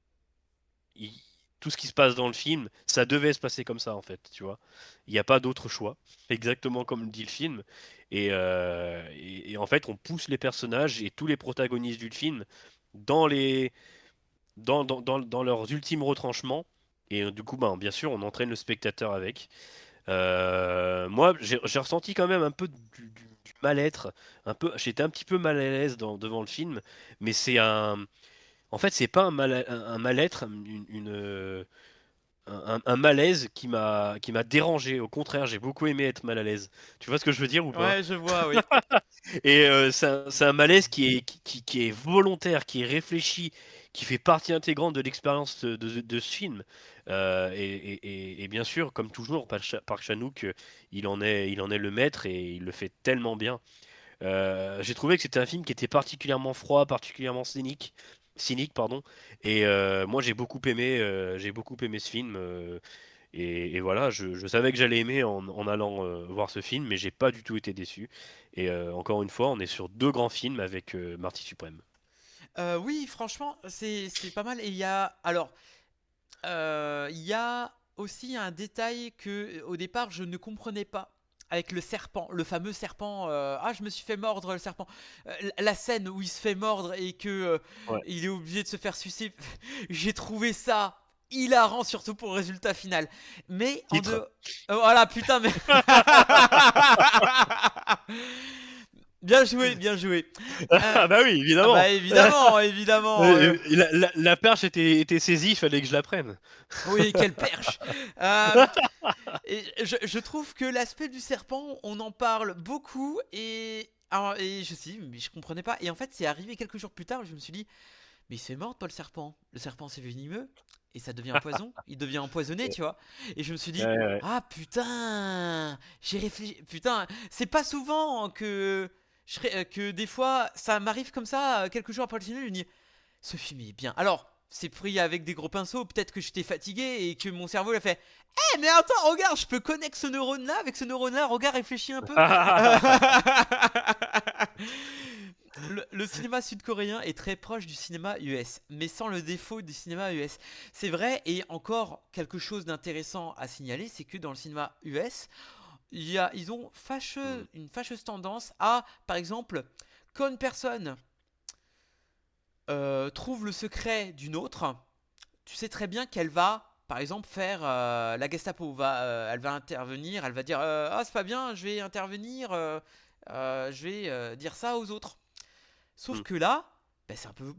il- Tout ce qui se passe dans le film, ça devait se passer comme ça en fait, tu vois. Il n'y a pas d'autre choix, exactement comme le dit le film. Et en fait, on pousse les personnages et tous les protagonistes du film dans dans leurs ultimes retranchements. Et du coup, ben, bien sûr, on entraîne le spectateur avec. Moi, j'ai ressenti quand même un peu du mal-être. J'étais un petit peu mal à l'aise devant le film, mais en fait, c'est pas un mal-être, un malaise qui m'a dérangé. Au contraire, j'ai beaucoup aimé être mal à l'aise. Tu vois ce que je veux dire ou pas? Ouais, je vois, oui. Et c'est un malaise qui est volontaire, qui est réfléchi, qui fait partie intégrante de l'expérience de ce film. Et bien sûr, comme toujours, Park Chan-wook, il en est le maître et il le fait tellement bien. J'ai trouvé que c'était un film qui était particulièrement froid, particulièrement cynique, pardon. Et moi, j'ai beaucoup aimé ce film. Et voilà, je savais que j'allais aimer en allant voir ce film, mais j'ai pas du tout été déçu. Et encore une fois, on est sur deux grands films avec Marty Suprême. Oui, franchement, c'est pas mal. Et il y a alors, il y a aussi un détail que au départ je ne comprenais pas. Avec le serpent, le fameux serpent. Ah, je me suis fait mordre le serpent. La scène où il se fait mordre et que Ouais. il est obligé de se faire sucer. J'ai trouvé ça hilarant, surtout pour le résultat final. Mais en Titre. dehors. Voilà, putain, mais. Bien joué, bien joué. Ah bah oui, Ah évidemment. bah évidemment, évidemment. La perche était saisie, il fallait que je la prenne. Oui, quelle perche. Euh, et je trouve que l'aspect du serpent, on en parle beaucoup et je sais, mais je comprenais pas. Et en fait, c'est arrivé quelques jours plus tard, je me suis dit, mais il se fait mordre pas le serpent. Le serpent c'est venimeux et ça devient un poison. Il devient empoisonné, tu vois. Et je me suis dit, Ouais. ah putain, j'ai réfléchi. Putain, c'est pas souvent que des fois ça m'arrive comme ça quelques jours après le cinéma, je me dis, ce film est bien. Alors, c'est pris avec des gros pinceaux, peut-être que j'étais fatigué et que mon cerveau l'a fait. Eh mais attends, regarde, je peux connecter ce neurone-là avec ce neurone-là, regarde, réfléchis un peu. Le cinéma sud-coréen est très proche du cinéma US, mais sans le défaut du cinéma US. C'est vrai, et encore quelque chose d'intéressant à signaler, c'est que dans le cinéma US, ils ont une fâcheuse tendance à, par exemple, quand une personne trouve le secret d'une autre, tu sais très bien qu'elle va, par exemple, faire la Gestapo. Elle va intervenir, elle va dire ah, c'est pas bien, je vais intervenir, je vais dire ça aux autres. Sauf Mm. que là, bah,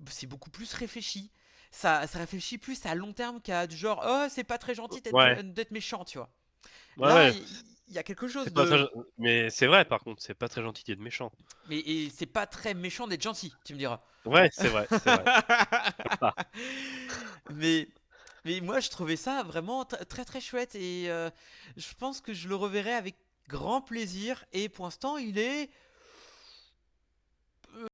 c'est beaucoup plus réfléchi. Ça réfléchit plus à long terme qu'à du genre oh, c'est pas très gentil Ouais. d'être méchant, tu vois. Ouais, Là, ouais. il y a quelque chose C'est pas très... de. Mais c'est vrai, par contre, c'est pas très gentil d'être méchant. Mais et c'est pas très méchant d'être gentil, tu me diras. Ouais, c'est vrai, c'est vrai. mais, mais moi, je trouvais ça vraiment très très chouette et je pense que je le reverrai avec grand plaisir. Et pour l'instant,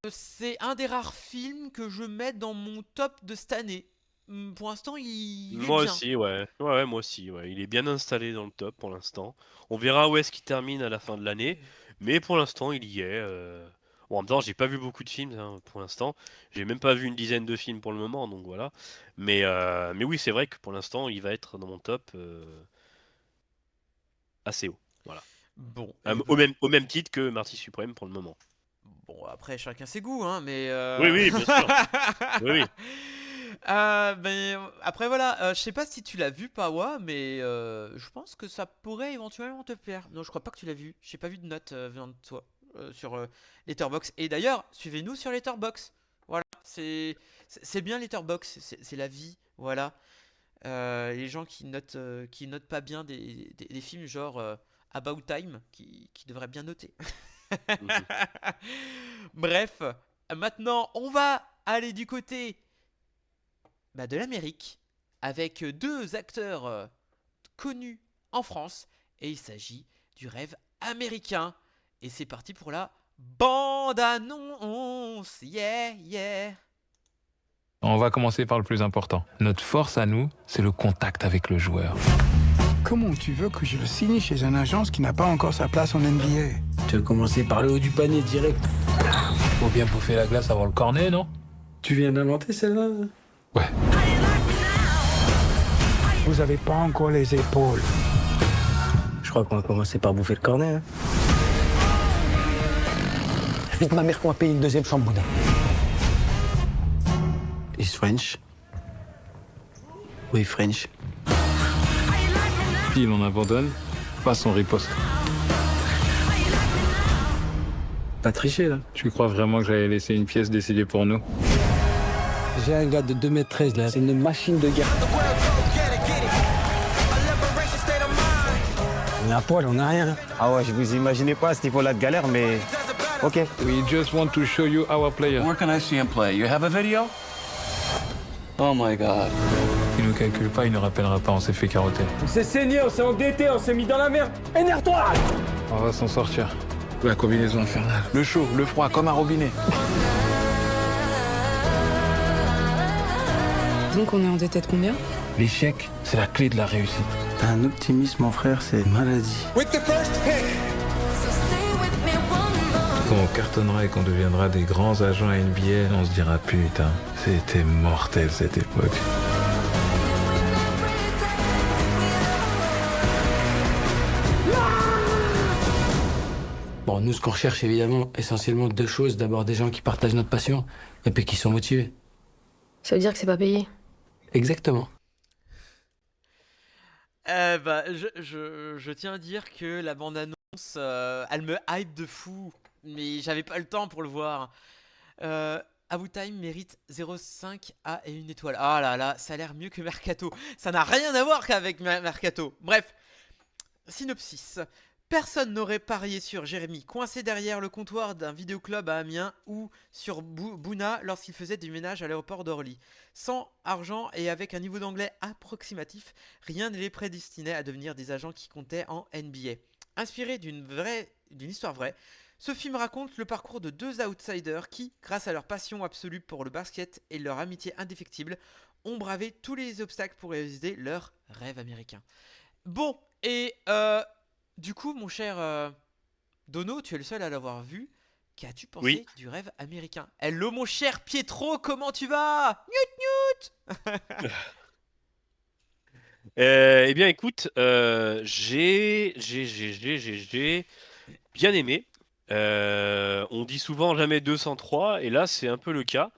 c'est un des rares films que je mets dans mon top de cette année. Pour l'instant, il est Moi bien. aussi, ouais. Ouais, moi aussi, ouais. Il est bien installé dans le top pour l'instant. On verra où est-ce qu'il termine à la fin de l'année. Mais pour l'instant, il y est. Bon, en même temps, j'ai pas vu beaucoup de films hein, pour l'instant. J'ai même pas vu une dizaine de films pour le moment, donc voilà. Mais oui, c'est vrai que pour l'instant, il va être dans mon top assez haut. Voilà. Bon, Au même titre que Marty Suprême pour le moment. bon, après, chacun ses goûts, hein, mais. Oui, oui, bien sûr. Oui, oui. Mais après voilà, je sais pas si tu l'as vu Pawa, mais je pense que ça pourrait éventuellement te plaire. Non, je crois pas que tu l'as vu. J'ai pas vu de note venant de toi sur Letterboxd. Et d'ailleurs, suivez-nous sur Letterboxd. Voilà, c'est bien Letterboxd, c'est la vie. Voilà, les gens qui notent pas bien des films genre About Time, qui devraient bien noter. Mhm. Bref, maintenant on va aller du côté de l'Amérique avec deux acteurs connus en France et il s'agit du rêve américain et c'est parti pour la bande-annonce. Yeah, yeah. On va commencer par le plus important. Notre force à nous, c'est le contact avec le joueur. Comment tu veux que je le signe chez une agence qui n'a pas encore sa place en NBA? Tu veux commencer par le haut du panier direct. Faut bien bouffer la glace avant le cornet, non? Tu viens d'inventer celle-là? Ouais. Vous avez pas encore les épaules. Je crois qu'on va commencer par bouffer le cornet. Hein. Vite ma mère qu'on va payer une deuxième chambre, Bouddha. Is French? Oui, French. Pile, on abandonne, passe, on riposte. Pas tricher, là. Tu crois vraiment que j'allais laisser une pièce décidée pour nous? J'ai un gars de 2,13 m là, c'est une machine de guerre. On est à poil, on a rien. Ah ouais, je vous imaginais pas à ce niveau-là de galère, mais ok. We just want to show you our player. Where can I see him play? You have a video? Oh my god. Il nous calcule pas, il nous rappellera pas, on s'est fait carotter. On s'est saigné, on s'est endetté, on s'est mis dans la merde. Énerve-toi! On va s'en sortir. La combinaison infernale. Le chaud, le froid, comme un robinet. Donc on est endetté de combien? L'échec, c'est la clé de la réussite. T'as un optimisme, mon frère, c'est une maladie. Quand on cartonnera et qu'on deviendra des grands agents NBA, on se dira putain, c'était mortel cette époque. Bon, nous, ce qu'on recherche, évidemment, essentiellement deux choses. D'abord, des gens qui partagent notre passion et puis qui sont motivés. Ça veut dire que c'est pas payé. Exactement. Je tiens à dire que la bande-annonce, elle me hype de fou, mais j'avais pas le temps pour le voir. About Time mérite 0,5 à et 1 étoile. Ah là là, ça a l'air mieux que Mercato. Ça n'a rien à voir qu'avec Mercato. Bref, synopsis. Personne n'aurait parié sur Jérémy, coincé derrière le comptoir d'un vidéoclub à Amiens, ou sur Bouna lorsqu'il faisait du ménage à l'aéroport d'Orly. Sans argent et avec un niveau d'anglais approximatif, rien ne les prédestinait à devenir des agents qui comptaient en NBA. Inspiré d'une histoire vraie, ce film raconte le parcours de deux outsiders qui, grâce à leur passion absolue pour le basket et leur amitié indéfectible, ont bravé tous les obstacles pour réaliser leur rêve américain. Bon, et du coup, mon cher Dono, tu es le seul à l'avoir vu. Qu'as-tu pensé du rêve américain? Hello, mon cher Pietro, comment tu vas? Newt. Eh bien, écoute, j'ai bien aimé. On dit souvent jamais 203, et là, c'est un peu le cas.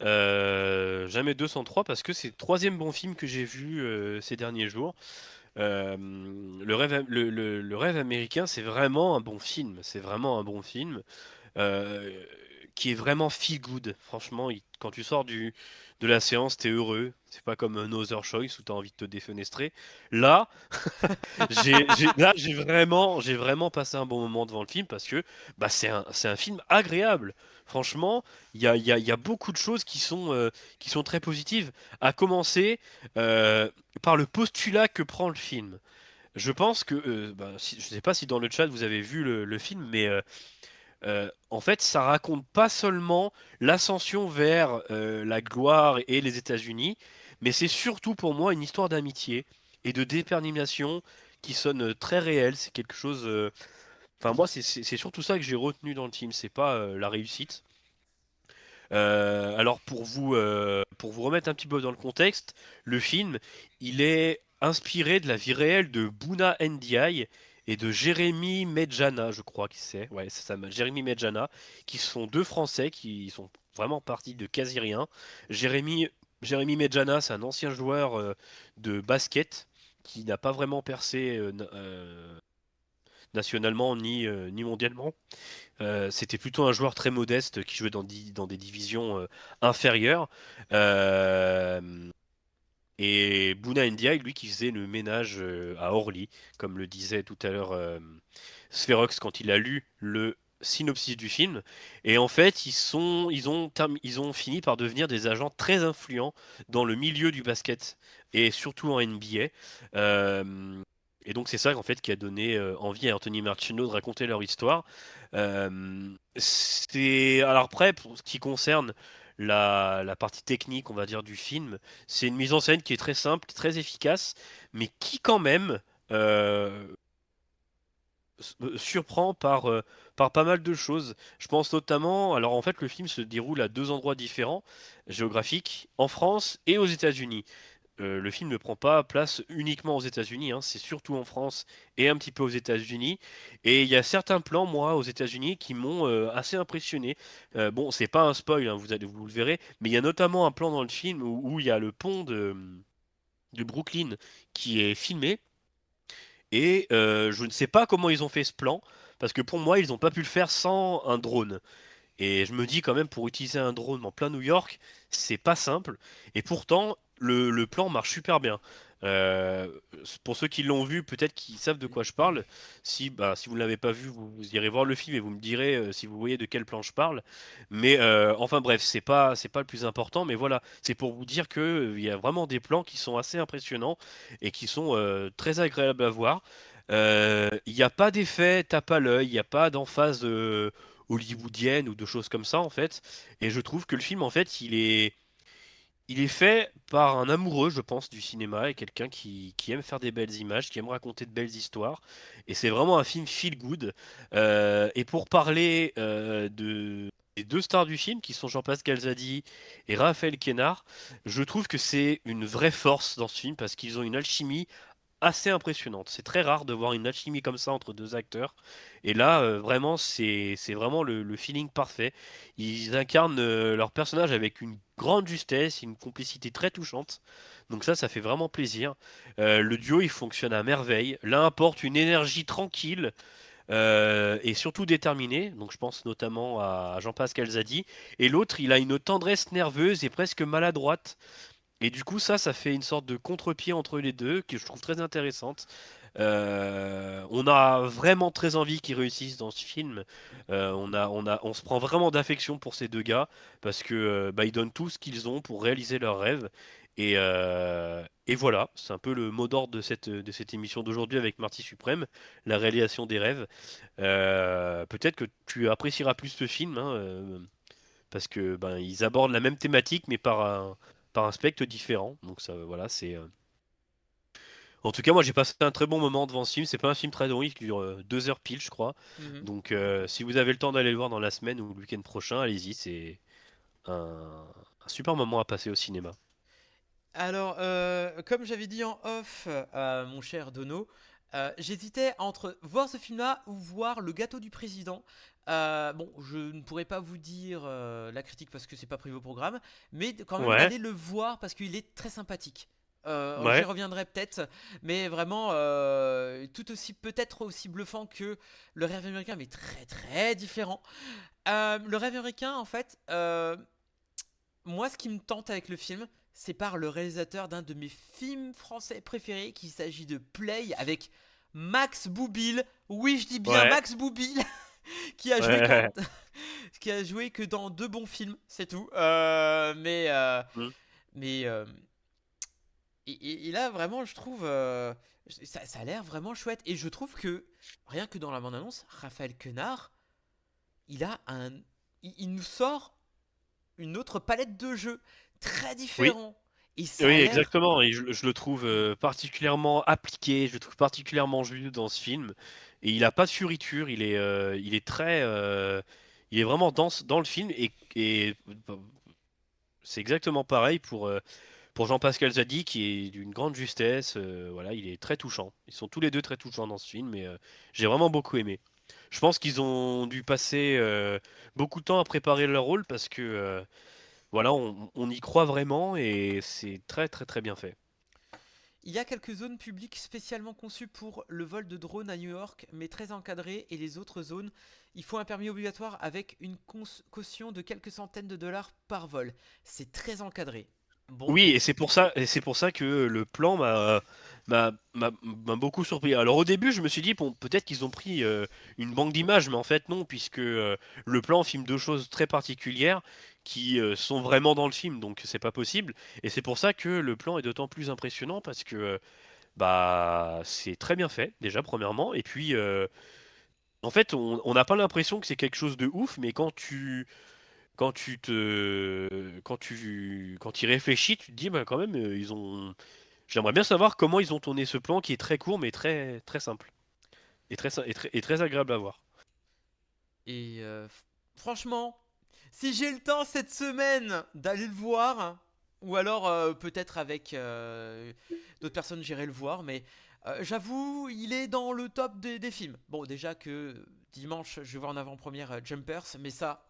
Jamais 203 parce que c'est le troisième bon film que j'ai vu ces derniers jours. Le rêve américain, c'est vraiment un bon film. C'est vraiment un bon film qui est vraiment feel good. Franchement, quand tu sors de la séance, t'es heureux. C'est pas comme un Other Choice où t'as envie de te défenestrer. Là, j'ai vraiment passé un bon moment devant le film parce que c'est un film agréable. Franchement, il y a beaucoup de choses qui sont très positives. À commencer par le postulat que prend le film. Je pense que, je sais pas si dans le chat vous avez vu le film, mais en fait, ça raconte pas seulement l'ascension vers la gloire et les États-Unis, mais c'est surtout pour moi une histoire d'amitié et de détermination qui sonne très réelle. C'est quelque chose. Enfin, moi, c'est surtout ça que j'ai retenu dans le film. C'est pas la réussite. Alors pour vous remettre un petit peu dans le contexte, le film, il est inspiré de la vie réelle de Bouna Ndiaye et de Jérémy Medjana, je crois que c'est. Ouais, c'est ça, Jérémy Medjana, qui sont deux Français qui sont vraiment partis de quasi rien. Jérémy Medjana, c'est un ancien joueur de basket qui n'a pas vraiment percé nationalement ni mondialement. C'était plutôt un joueur très modeste qui jouait dans des divisions inférieures. Et Bouna Ndiaye, lui, qui faisait le ménage à Orly, comme le disait tout à l'heure Spherox quand il a lu le synopsis du film. Et en fait, ils ont fini par devenir des agents très influents dans le milieu du basket et surtout en NBA. Et donc c'est ça en fait qui a donné envie à Anthony Marchino de raconter leur histoire. Alors après, pour ce qui concerne la partie technique, on va dire, du film, c'est une mise en scène qui est très simple, très efficace, mais qui quand même surprend par pas mal de choses. Je pense notamment, alors en fait le film se déroule à deux endroits différents géographiques, en France et aux États-Unis. Le film ne prend pas place uniquement aux États-Unis, hein, c'est surtout en France et un petit peu aux États-Unis. Et il y a certains plans, moi, aux États-Unis, qui m'ont assez impressionné. Bon, c'est pas un spoil, hein, vous le verrez, mais il y a notamment un plan dans le film où il y a le pont de Brooklyn qui est filmé. Et je ne sais pas comment ils ont fait ce plan, parce que pour moi, ils n'ont pas pu le faire sans un drone. Et je me dis quand même, pour utiliser un drone en plein New York, c'est pas simple. Et pourtant, le plan marche super bien. Euh, pour ceux qui l'ont vu, peut-être qu'ils savent de quoi je parle. Si vous ne l'avez pas vu, vous irez voir le film et vous me direz si vous voyez de quel plan je parle. Mais enfin bref, c'est pas le plus important. Mais voilà, c'est pour vous dire que il y a vraiment des plans qui sont assez impressionnants et qui sont très agréables à voir. Il n'y a pas d'effet tape à l'œil, il n'y a pas d'emphase hollywoodienne ou de choses comme ça en fait. Et je trouve que le film en fait, il est fait par un amoureux, je pense, du cinéma et quelqu'un qui aime faire des belles images, qui aime raconter de belles histoires. Et c'est vraiment un film feel good. Et pour parler des deux stars du film, qui sont Jean-Pascal Zadi et Raphaël Quénard, je trouve que c'est une vraie force dans ce film parce qu'ils ont une alchimie assez impressionnante. C'est très rare de voir une alchimie comme ça entre deux acteurs. Et là, vraiment, c'est vraiment le feeling parfait. Ils incarnent leur personnage avec une grande justesse, une complicité très touchante. Donc ça fait vraiment plaisir. Le duo, il fonctionne à merveille. L'un apporte une énergie tranquille. Et surtout déterminée, donc je pense notamment à Jean-Pascal Zadi, et l'autre il a une tendresse nerveuse et presque maladroite, et du coup, ça fait une sorte de contre-pied entre les deux que je trouve très intéressante. On a vraiment très envie qu'ils réussissent dans ce film. On se prend vraiment d'affection pour ces deux gars parce que ils donnent tout ce qu'ils ont pour réaliser leurs rêves. Et voilà, c'est un peu le mot d'ordre de cette émission d'aujourd'hui avec Marty Suprême, la réalisation des rêves. Peut-être que tu apprécieras plus ce film, hein, parce que ils abordent la même thématique mais par un spectre différent. Donc ça, voilà, c'est. En tout cas, moi j'ai passé un très bon moment devant ce film. C'est pas un film très long, il dure 2 heures pile, je crois. Mhm. Donc si vous avez le temps d'aller le voir dans la semaine ou le week-end prochain, allez-y. C'est un super moment à passer au cinéma. Alors, comme j'avais dit en off à mon cher Dono, j'hésitais entre voir ce film-là ou voir Le Gâteau du Président. Bon, je ne pourrais pas vous dire la critique parce que c'est pas prévu au programme, mais quand même Ouais, allez le voir parce qu'il est très sympathique. J'y ouais, reviendrai peut-être, mais vraiment tout aussi peut-être aussi bluffant que Le Rêve américain, mais très très différent. Le Rêve américain, en fait, moi, ce qui me tente avec le film, c'est par le réalisateur d'un de mes films français préférés, qu'il s'agit de Play avec Max Boublil. Oui, je dis bien ouais, Max Boublil, qui a joué ouais. qui a joué que dans 2 bons films, c'est tout. Mm. Mais et là, vraiment, je trouve ça a l'air vraiment chouette. Et je trouve que rien que dans la bande-annonce, Raphaël Quenard, il a un, il nous sort une autre palette de jeux très Oui, différent. Et ça oui, a l'air. exactement. Et je le trouve particulièrement appliqué. Je le trouve particulièrement juste dans ce film. Et il a pas de furiture. Il est très, il est vraiment dans le film. Et c'est exactement pareil pour Jean-Pascal Zadi, qui est d'une grande justesse. Voilà, il est très touchant. Ils sont tous les deux très touchants dans ce film, et j'ai vraiment beaucoup aimé. Je pense qu'ils ont dû passer beaucoup de temps à préparer leur rôle parce que voilà, on y croit vraiment et c'est très très très bien fait. Il y a quelques zones publiques spécialement conçues pour le vol de drone à New York, mais très encadrées, et les autres zones, il faut un permis obligatoire avec une caution de quelques centaines de dollars par vol. C'est très encadré. Bon, Oui, et c'est pour ça que le plan m'a beaucoup surpris. Alors au début, je me suis dit bon, peut-être qu'ils ont pris une banque d'images, mais en fait non, puisque le plan filme deux choses très particulières qui sont vraiment dans le film, donc c'est pas possible. Et c'est pour ça que le plan est d'autant plus impressionnant parce que c'est très bien fait déjà premièrement, et puis en fait on n'a pas l'impression que c'est quelque chose de ouf, mais quand tu y réfléchis, tu te dis, bah, quand même, j'aimerais bien savoir comment ils ont tourné ce plan qui est très court, mais très, très simple. Et très agréable à voir. et franchement, si j'ai le temps cette semaine d'aller le voir, ou alors peut-être avec d'autres personnes, j'irai le voir, mais j'avoue, il est dans le top des films. Bon, déjà que dimanche, je vais voir en avant-première Jumpers, mais ça,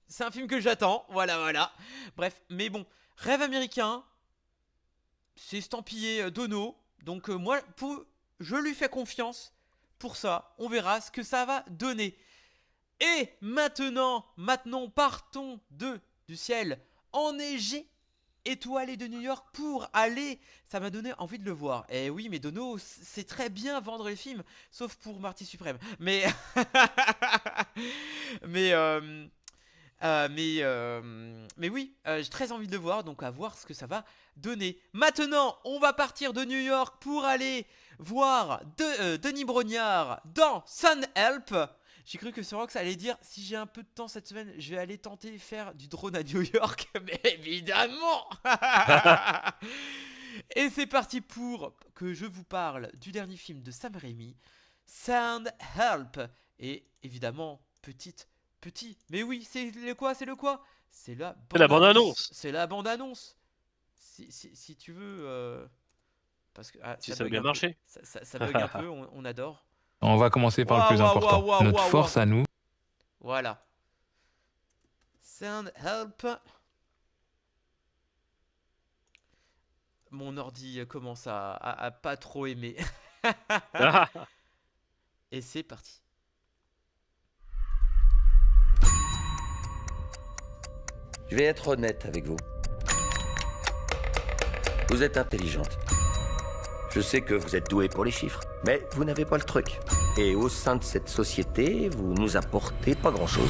c'est un film que j'attends. Voilà, voilà. Bref, mais bon, Rêve américain, c'est estampillé Dono. Donc moi, je lui fais confiance pour ça. On verra ce que ça va donner. Et maintenant, partons du ciel enneigé étoilé de New York pour aller. Ça m'a donné envie de le voir. Et oui, mais Dono, c'est très bien vendre les films, sauf pour Marty Suprême. Mais mais mais oui, j'ai très envie de le voir, donc à voir ce que ça va donner. Maintenant, on va partir de New York pour aller voir Denis Brognard dans Sun Help. J'ai cru que Rox allait dire, si j'ai un peu de temps cette semaine, je vais aller tenter faire du drone à New York. Mais évidemment. Et c'est parti pour que je vous parle du dernier film de Sam Raimi, Sun Help. Et évidemment, petit, mais oui, c'est le quoi? C'est la bande-annonce. C'est la bande-annonce. Si tu veux... parce que, si ça veut bien marcher. Ça bug un peu, on adore. On va commencer par le plus important. Notre force à nous. Voilà. Sound Help. Mon ordi commence à pas trop aimer. Et c'est parti. Je vais être honnête avec vous. Vous êtes intelligente. Je sais que vous êtes douée pour les chiffres, mais vous n'avez pas le truc. Et au sein de cette société, vous nous apportez pas grand-chose.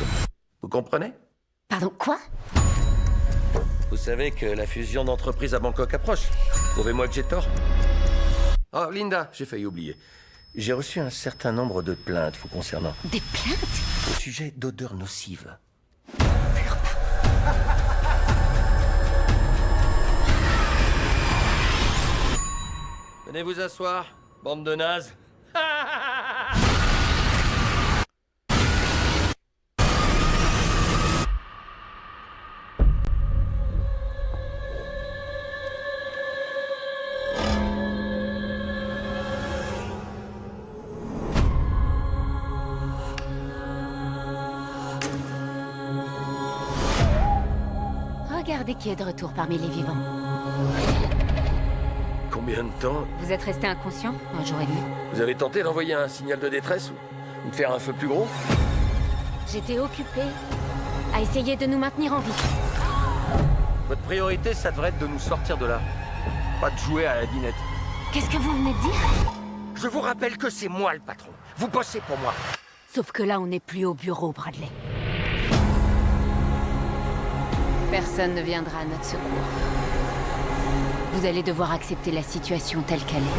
Vous comprenez? Pardon, quoi? Vous savez que la fusion d'entreprises à Bangkok approche. Prouvez-moi que j'ai tort. Oh, Linda, j'ai failli oublier. J'ai reçu un certain nombre de plaintes vous concernant. Des plaintes? Au sujet d'odeurs nocives. Venez vous asseoir, bande de nazes. Regardez qui est de retour parmi les vivants. Combien de temps? Vous êtes resté inconscient un jour et demi? Vous avez tenté d'envoyer un signal de détresse ou de faire un feu plus gros? J'étais occupée à essayer de nous maintenir en vie. Votre priorité, ça devrait être de nous sortir de là. Pas de jouer à la dinette. Qu'est-ce que vous venez de dire? Je vous rappelle que c'est moi le patron. Vous bossez pour moi. Sauf que là, on n'est plus au bureau, Bradley. Personne ne viendra à notre secours. Vous allez devoir accepter la situation telle qu'elle est.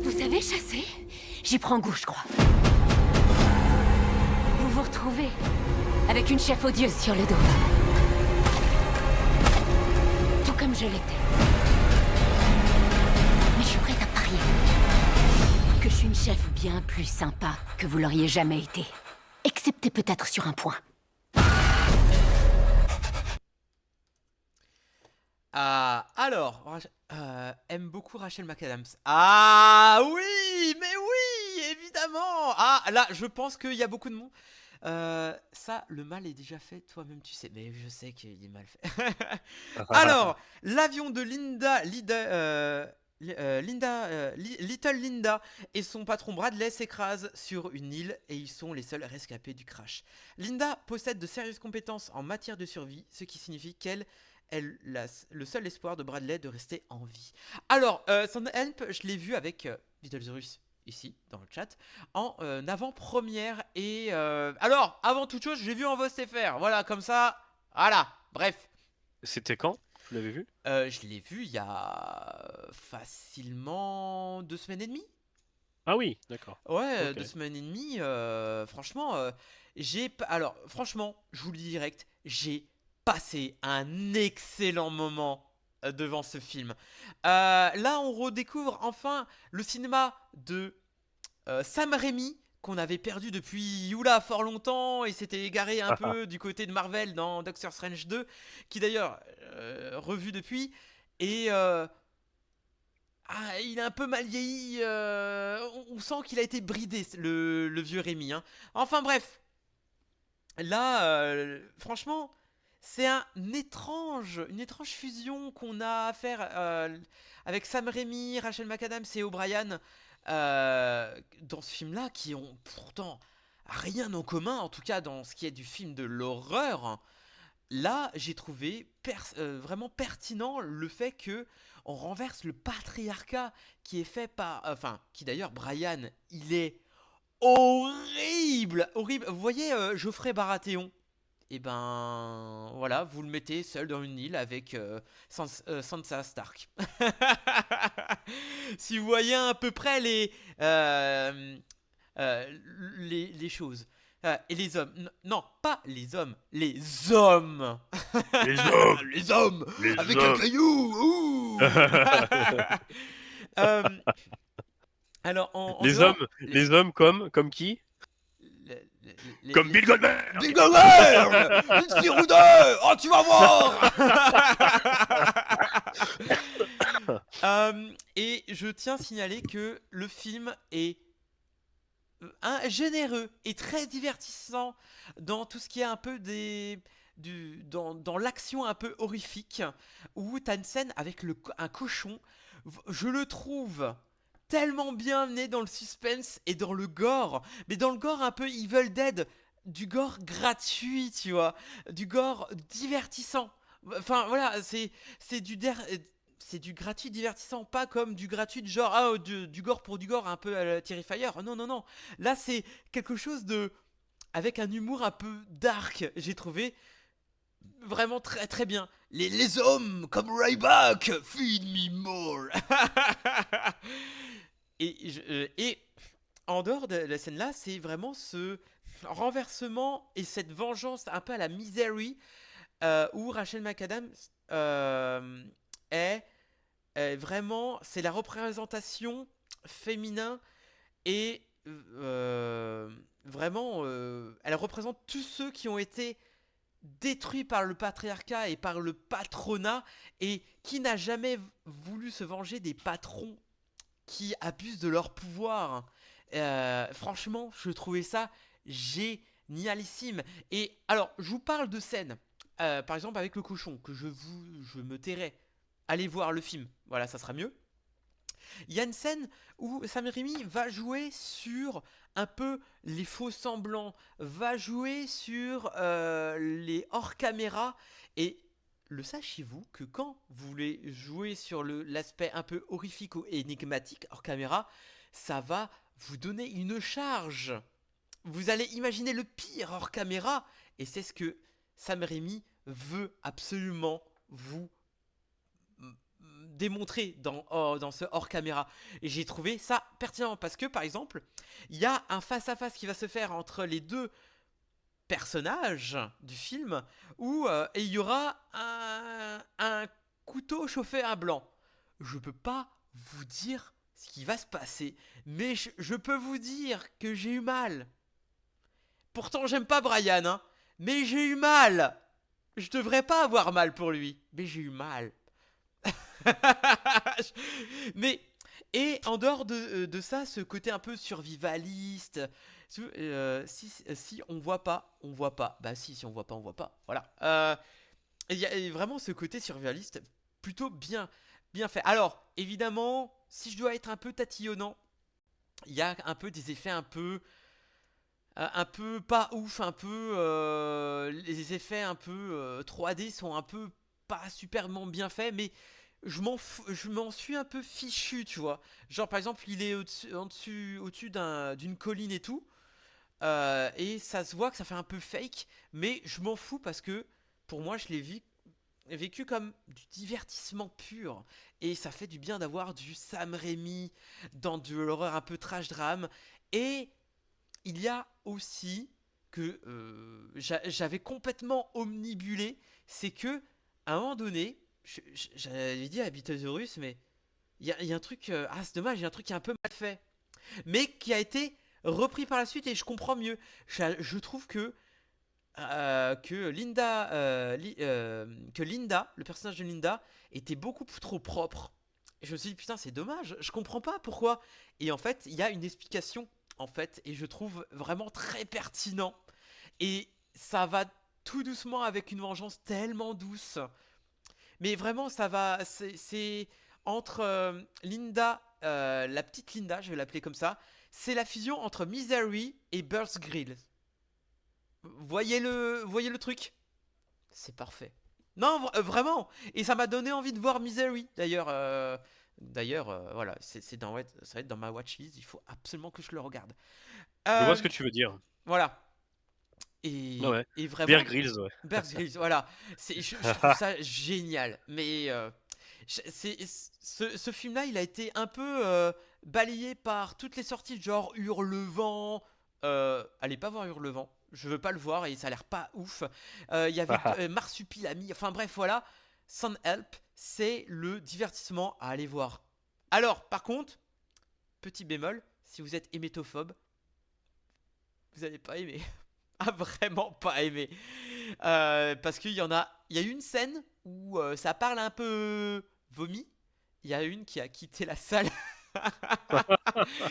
Vous savez chasser? J'y prends goût, je crois. Vous vous retrouvez avec une chef odieuse sur le dos. Tout comme je l'étais. Mais je suis prête à parier que je suis une chef bien plus sympa que vous l'auriez jamais été. Excepté peut-être sur un point. Alors, aime beaucoup Rachel McAdams. Ah oui, mais oui, évidemment. Ah là, je pense qu'il y a beaucoup de monde. Ça, le mal est déjà fait, toi-même tu sais. Mais je sais qu'il est mal fait. Alors, l'avion de Little Linda et son patron Bradley s'écrasent sur une île et ils sont les seuls rescapés du crash. Linda possède de sérieuses compétences en matière de survie, ce qui signifie qu'elle le seul espoir de Bradley de rester en vie. Alors, Sun Help, je l'ai vu avec Beetlejuice ici dans le chat en avant-première et alors avant toute chose, j'ai vu en VOSTFR. Voilà, comme ça, voilà. Bref. C'était quand? Vous l'avez vu? Je l'ai vu il y a facilement 2 semaines et demie. Ah oui, d'accord. Ouais, Ok. 2 semaines et demie. Franchement, alors franchement, je vous le dis direct, j'ai passé un excellent moment devant ce film. Là, on redécouvre enfin le cinéma de Sam Raimi qu'on avait perdu depuis fort longtemps et s'était égaré un peu du côté de Marvel dans Doctor Strange 2, qui d'ailleurs revu depuis et il a un peu mal vieilli. On sent qu'il a été bridé le vieux Raimi. Hein. Enfin bref, là, franchement. C'est une étrange fusion qu'on a à faire avec Sam Raimi, Rachel McAdams et O'Brien dans ce film-là, qui ont pourtant rien en commun, en tout cas dans ce qui est du film de l'horreur. là, j'ai trouvé vraiment pertinent le fait que on renverse le patriarcat qui est fait par, enfin, qui d'ailleurs, Brian, il est horrible, horrible. Vous voyez Geoffrey Baratheon? Et ben voilà, vous le mettez seul dans une île avec Sansa Stark. Si vous voyez à peu près les choses. Et les hommes. Non, pas les hommes. Les hommes. Les hommes. Les hommes. Les Avec hommes. un caillou. Ouh. Alors, en Les dehors- hommes comme qui? Comme Bill Goldberg. Bill Goldberg. Lindsay Ruder. Oh, tu vas voir. Et je tiens à signaler que le film est généreux et très divertissant dans tout ce qui est un peu dans l'action un peu horrifique, où t'as une scène avec un cochon. Je le trouve tellement bien mené dans le suspense et dans le gore, mais dans le gore un peu Evil Dead, du gore gratuit, tu vois, du gore divertissant. Enfin voilà, c'est du gratuit divertissant, pas comme du gratuit de genre du gore pour du gore un peu à la Terrifier. Non non non. Là c'est quelque chose de avec un humour un peu dark, j'ai trouvé vraiment très très bien. Les hommes comme Ryback, feed me more. Et en dehors de la scène là, c'est vraiment ce renversement et cette vengeance un peu à la Misery, où Rachel McAdams est vraiment, c'est la représentation féminin et vraiment, elle représente tous ceux qui ont été détruits par le patriarcat et par le patronat, et qui n'a jamais voulu se venger des patrons qui abusent de leur pouvoir. Franchement, je trouvais ça génialissime. Et alors, je vous parle de scènes, par exemple avec le cochon, que je me tairai. Allez voir le film, voilà, ça sera mieux. Il y a une scène où Sam Raimi va jouer sur un peu les faux semblants, va jouer sur les hors caméra, et le sachiez-vous que quand vous voulez jouer sur l'aspect un peu horrifique ou énigmatique hors caméra, ça va vous donner une charge. Vous allez imaginer le pire hors caméra, et c'est ce que Sam Raimi veut absolument vous démontrer dans ce hors caméra. Et j'ai trouvé ça pertinent parce que par exemple il y a un face à face qui va se faire entre les deux personnages du film, où et il y aura un couteau chauffé à blanc. Je peux pas vous dire ce qui va se passer, mais je peux vous dire que j'ai eu mal. Pourtant j'aime pas Brian, hein, mais j'ai eu mal. Je devrais pas avoir mal pour lui, mais j'ai eu mal. Mais et en dehors de ça, ce côté un peu survivaliste, si on voit pas, on voit pas. Bah si on voit pas, on voit pas. Voilà. Il y a vraiment ce côté survivaliste plutôt bien fait. Alors évidemment, si je dois être un peu tatillonnant, il y a un peu des effets un peu pas ouf, un peu les effets un peu 3D sont un peu pas superment bien faits, mais je m'en suis un peu fichu, tu vois. Genre par exemple, il est au-dessus d'une colline et tout, et ça se voit que ça fait un peu fake, mais je m'en fous parce que pour moi, je l'ai vécu comme du divertissement pur, et ça fait du bien d'avoir du Sam Raimi dans de l'horreur un peu trash drame. Et il y a aussi que j'avais complètement omnibulé, c'est que à un moment donné, j'avais dit à Beetlejuice, mais il y a un truc, c'est dommage, il y a un truc qui est un peu mal fait, mais qui a été repris par la suite et je comprends mieux. Je trouve que Linda, le personnage de Linda, était beaucoup trop propre. Et je me suis dit, putain, c'est dommage, je comprends pas pourquoi. Et en fait, il y a une explication, en fait, et je trouve vraiment très pertinent. Et ça va tout doucement avec une vengeance tellement douce. Mais vraiment, ça va, c'est entre Linda, la petite Linda, je vais l'appeler comme ça. C'est la fusion entre Misery et Burst Grill. Voyez le truc? C'est parfait. Non, vraiment. Et ça m'a donné envie de voir Misery. D'ailleurs, voilà, ça va être dans ma watchlist. Il faut absolument que je le regarde. Je vois Euh, ce que tu veux dire. voilà. Ah ouais. Et vraiment, Bear Grylls, ouais. Bear Grylls, voilà. Je trouve ça génial. Mais ce film-là, il a été un peu balayé par toutes les sorties, genre Hurlevent. Allez pas voir Hurlevent. Je veux pas le voir et ça a l'air pas ouf. Il y avait Marsupilami. Enfin bref, voilà. Sun Help, c'est le divertissement à aller voir. Alors, par contre, petit bémol, si vous êtes hémétophobe, vous allez pas aimer. Ah, vraiment pas aimer. Parce qu'il y a une scène où ça parle un peu vomi. Il y a une qui a quitté la salle.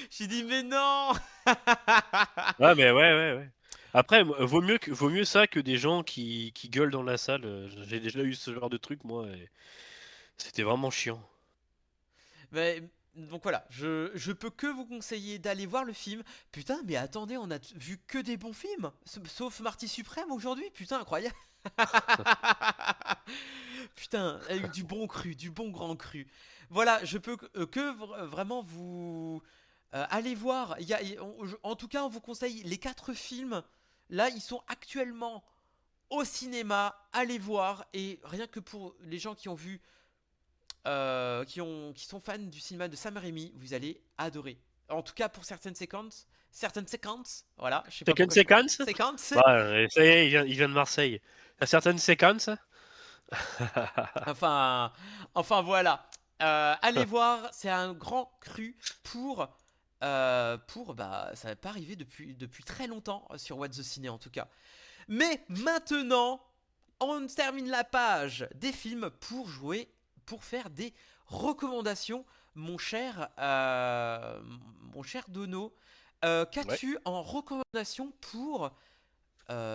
J'ai dit, mais non. Ah, mais ouais. Après, vaut mieux ça que des gens qui gueulent dans la salle. J'ai déjà eu ce genre de truc, moi, et c'était vraiment chiant. Donc voilà, je peux que vous conseiller d'aller voir le film. Putain, mais attendez, on a vu que des bons films, sauf Marty Suprême aujourd'hui. Putain, incroyable. Putain, avec du bon cru, du bon grand cru. Voilà, je peux vraiment vous aller voir. En tout cas, on vous conseille les 4 films. Là, ils sont actuellement au cinéma. Allez voir. Et rien que pour les gens qui ont vu, qui sont fans du cinéma de Sam Raimi, vous allez adorer. En tout cas, pour certaines séquences. Voilà, je sais pas Certaines pourquoi séquences Ouais, ça y est, il vient de Marseille. À certaines séquences Enfin voilà. Allez voir, c'est un grand cru bah ça va pas arriver depuis très longtemps sur What the Ciné en tout cas. Mais maintenant, on termine la page des films pour faire des recommandations, mon cher Dono. Qu'as-tu en recommandation pour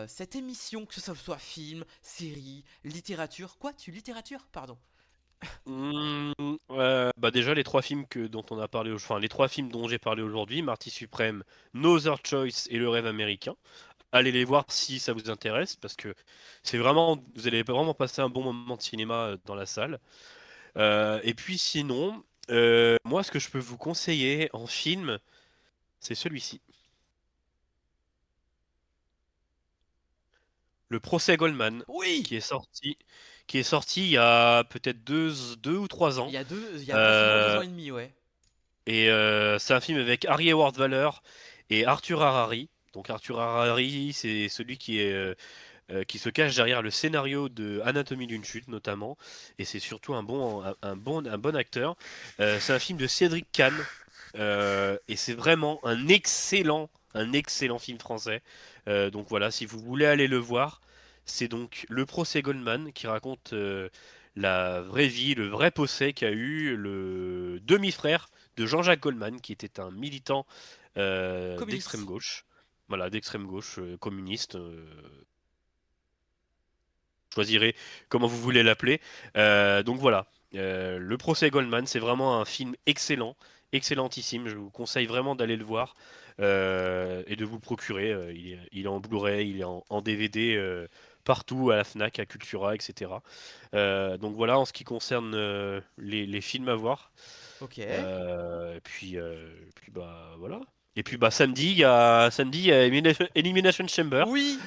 cette émission, que ce soit film, série, littérature, littérature, pardon. Bah déjà les 3 films dont on a parlé, enfin les 3 films dont j'ai parlé aujourd'hui, Marty Suprême, No Other Choice et Le Rêve Américain. Allez les voir si ça vous intéresse parce que vous allez vraiment passer un bon moment de cinéma dans la salle. Et puis sinon, moi ce que je peux vous conseiller en film, c'est celui-ci. Le procès Goldman, oui, qui est sorti il y a peut-être 2 ou 3 ans. Il y a facilement 2 ans et demi, ouais. Et c'est un film avec Harry Heward-Waller et Arthur Harari. Donc Arthur Harari, c'est celui qui se cache derrière le scénario de Anatomie d'une chute notamment, et c'est surtout un bon acteur. C'est un film de Cédric Kahn, et c'est vraiment un excellent film français. Donc voilà, si vous voulez aller le voir, c'est donc Le procès Goldman qui raconte la vraie vie, le vrai procès qu'a eu le demi-frère de Jean-Jacques Goldman, qui était un militant d'extrême gauche. Voilà, d'extrême gauche, communiste. Choisirez comment vous voulez l'appeler. Donc voilà, Le procès Goldman, c'est vraiment un film excellentissime. Je vous conseille vraiment d'aller le voir et de vous le procurer. Il est en Blu-ray, il est en DVD partout, à la Fnac, à Cultura, etc. Donc voilà, en ce qui concerne les films à voir. Ok. Et puis bah voilà. Et puis bah samedi, il y a Elimination Chamber. Oui.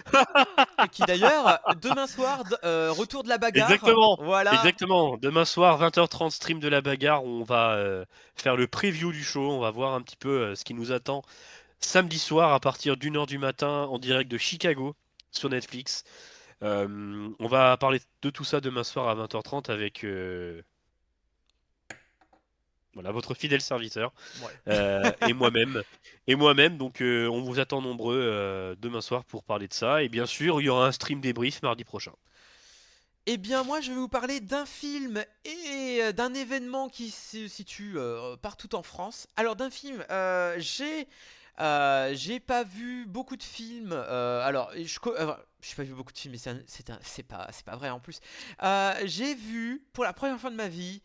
Qui d'ailleurs demain soir retour de la bagarre. Exactement. Voilà. Exactement. Demain soir 20h30 stream de la bagarre. On va faire le preview du show. On va voir un petit peu ce qui nous attend samedi soir à partir d'1h du matin en direct de Chicago sur Netflix. On va parler de tout ça demain soir à 20h30 avec voilà, votre fidèle serviteur et moi-même. Donc on vous attend nombreux demain soir pour parler de ça. Et bien sûr, il y aura un stream débrief mardi prochain. Eh bien moi je vais vous parler d'un film et d'un événement qui se situe partout en France. Alors d'un film, j'ai pas vu beaucoup de films. J'ai pas vu beaucoup de films, mais c'est pas vrai en plus. J'ai vu pour la première fois de ma vie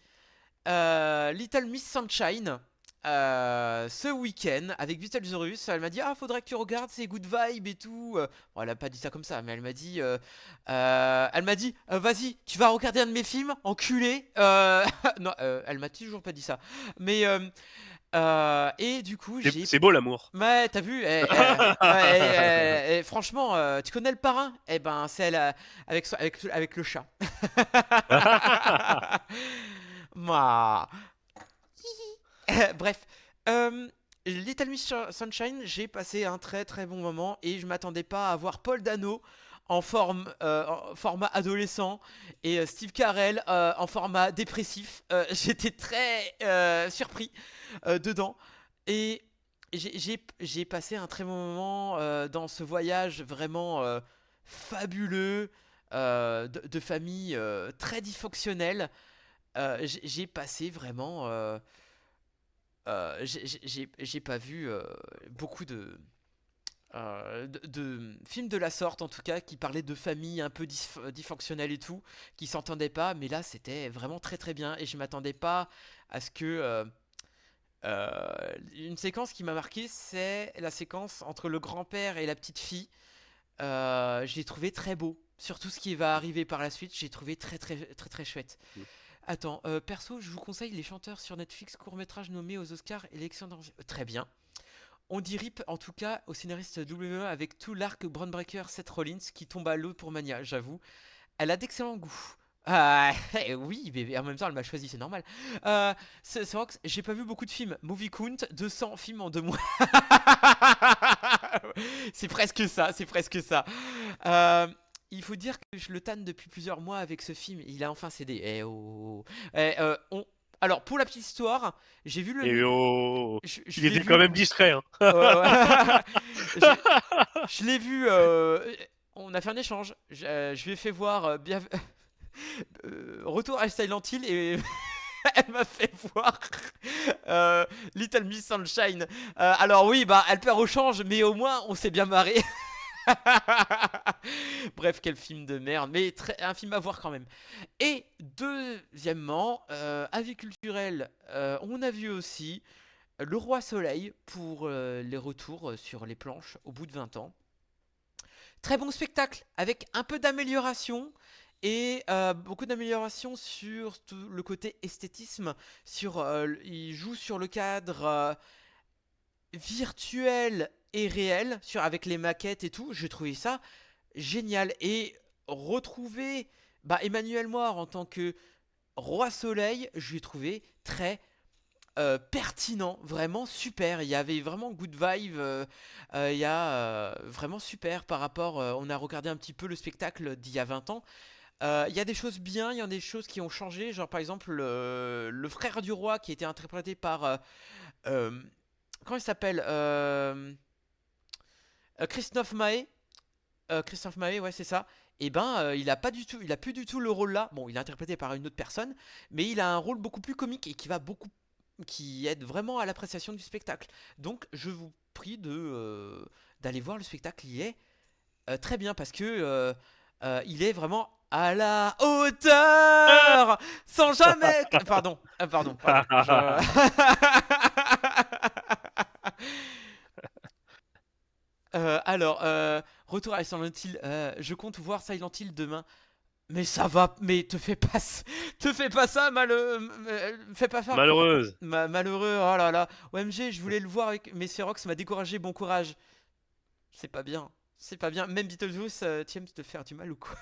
Little Miss Sunshine ce week-end avec Beetlejuice. Elle m'a dit, ah, faudrait que tu regardes, c'est good vibe et tout. Bon, elle a pas dit ça comme ça, mais elle m'a dit, vas-y, tu vas regarder un de mes films, enculé. Non, elle m'a toujours pas dit ça. Mais et du coup, C'est beau l'amour. Ouais, t'as vu, franchement, tu connais le parrain? Eh ben, c'est elle avec le chat. Moi. Bref, Little Miss Sunshine, j'ai passé un très très bon moment et je m'attendais pas à voir Paul Dano en format adolescent et Steve Carell en format dépressif. J'étais très surpris dedans et j'ai passé un très bon moment dans ce voyage vraiment fabuleux de famille très dysfonctionnelle. J'ai passé vraiment j'ai pas vu beaucoup de films de la sorte, en tout cas, qui parlaient de famille un peu dysfonctionnelle et tout, qui s'entendaient pas, mais là c'était vraiment très très bien et je m'attendais pas à ce que une séquence qui m'a marqué, c'est la séquence entre le grand-père et la petite fille. Je l'ai trouvé très beau, surtout ce qui va arriver par la suite, j'ai trouvé très très très très chouette. Attends, perso, je vous conseille Les Chanteurs sur Netflix, court-métrage nommé aux Oscars et l'élection très bien. On dit RIP en tout cas au scénariste WWE avec tout l'arc Groundbreaker Seth Rollins qui tombe à l'eau pour Mania, j'avoue. Elle a d'excellent goût. Oui, mais en même temps elle m'a choisi, c'est normal. C'est vrai que j'ai pas vu beaucoup de films. Movie Count, 200 films en 2 mois. C'est presque ça, c'est presque ça. Il faut dire que je le tanne depuis plusieurs mois avec ce film. Il a enfin cédé. Alors, pour la petite histoire, j'ai vu le. Il était quand même discret. Hein. Je l'ai vu. On a fait un échange. Je lui ai fait voir Retour à Silent Hill et. Elle m'a fait voir Little Miss Sunshine. Alors oui, bah elle perd au change, mais au moins on s'est bien marré. Bref, quel film de merde, mais un film à voir quand même. Et deuxièmement, avis culturel, on a vu aussi Le Roi Soleil pour les retours sur les planches au bout de 20 ans. Très bon spectacle, avec un peu d'amélioration. Et beaucoup d'amélioration sur tout le côté esthétisme. Il joue sur le cadre virtuel et réel, avec les maquettes et tout. J'ai trouvé ça génial. Et retrouver Emmanuel Moir en tant que Roi Soleil, je l'ai trouvé très pertinent, vraiment super. Il y avait vraiment good vibe. Il y a vraiment super par rapport. On a regardé un petit peu le spectacle d'il y a 20 ans. Il y a des choses bien, il y a des choses qui ont changé, genre par exemple le frère du roi qui a été interprété par comment il s'appelle, Christophe Maé. Christophe Maé, ouais, c'est ça. Et il a plus du tout le rôle là. Bon, il est interprété par une autre personne, mais il a un rôle beaucoup plus comique et qui aide vraiment à l'appréciation du spectacle. Donc je vous prie d'aller voir le spectacle. Il est très bien parce que il est vraiment à la hauteur, sans jamais. Pardon. Alors, retour à Silent Hill. Je compte voir Silent Hill demain. Mais ça va, mais te fais pas ça, fais pas ça. Malheureuse. Malheureux, oh là là. OMG, je voulais le voir mais Serox m'a découragé, bon courage. C'est pas bien. Même Beetlejuice, tu aimes te faire du mal ou quoi?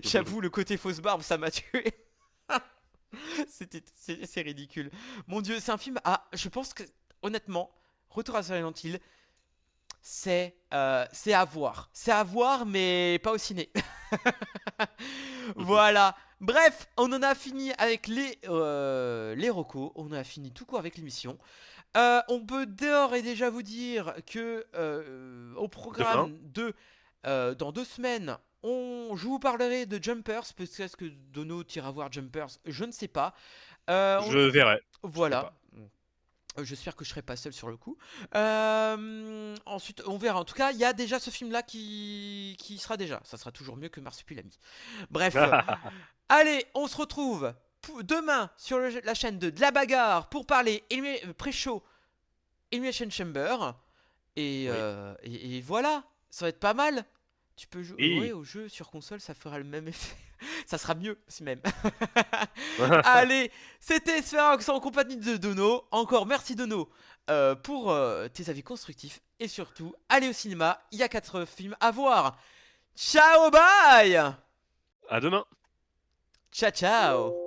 J'avoue, le côté fausse barbe, ça m'a tué. C'est ridicule. Mon Dieu, c'est un film. Je pense que, honnêtement, Retour à Silent Hill, c'est à voir. C'est à voir, mais pas au ciné. Voilà. Bref, on en a fini avec les recos. On a fini tout court avec l'émission. On peut d'ores et déjà vous dire que au programme dans 2 semaines, je vous parlerai de Jumpers. Peut-être que Dono ira voir Jumpers, je ne sais pas. Je verrai. Voilà. J'espère que je serai pas seul sur le coup. Ensuite, on verra. En tout cas, il y a déjà ce film-là qui sera déjà. Ça sera toujours mieux que Marsupilami. Bref. Allez, on se retrouve demain sur la chaîne de la bagarre pour parler pré-show Elimination Chamber. Et voilà, ça va être pas mal. Tu peux jouer au jeu sur console, ça fera le même effet. Ça sera mieux aussi même. Allez, c'était Spherox en compagnie de Dono. Encore merci Dono pour tes avis constructifs. Et surtout, allez au cinéma, il y a 4 films à voir. Ciao, bye. À demain. Ciao, ciao.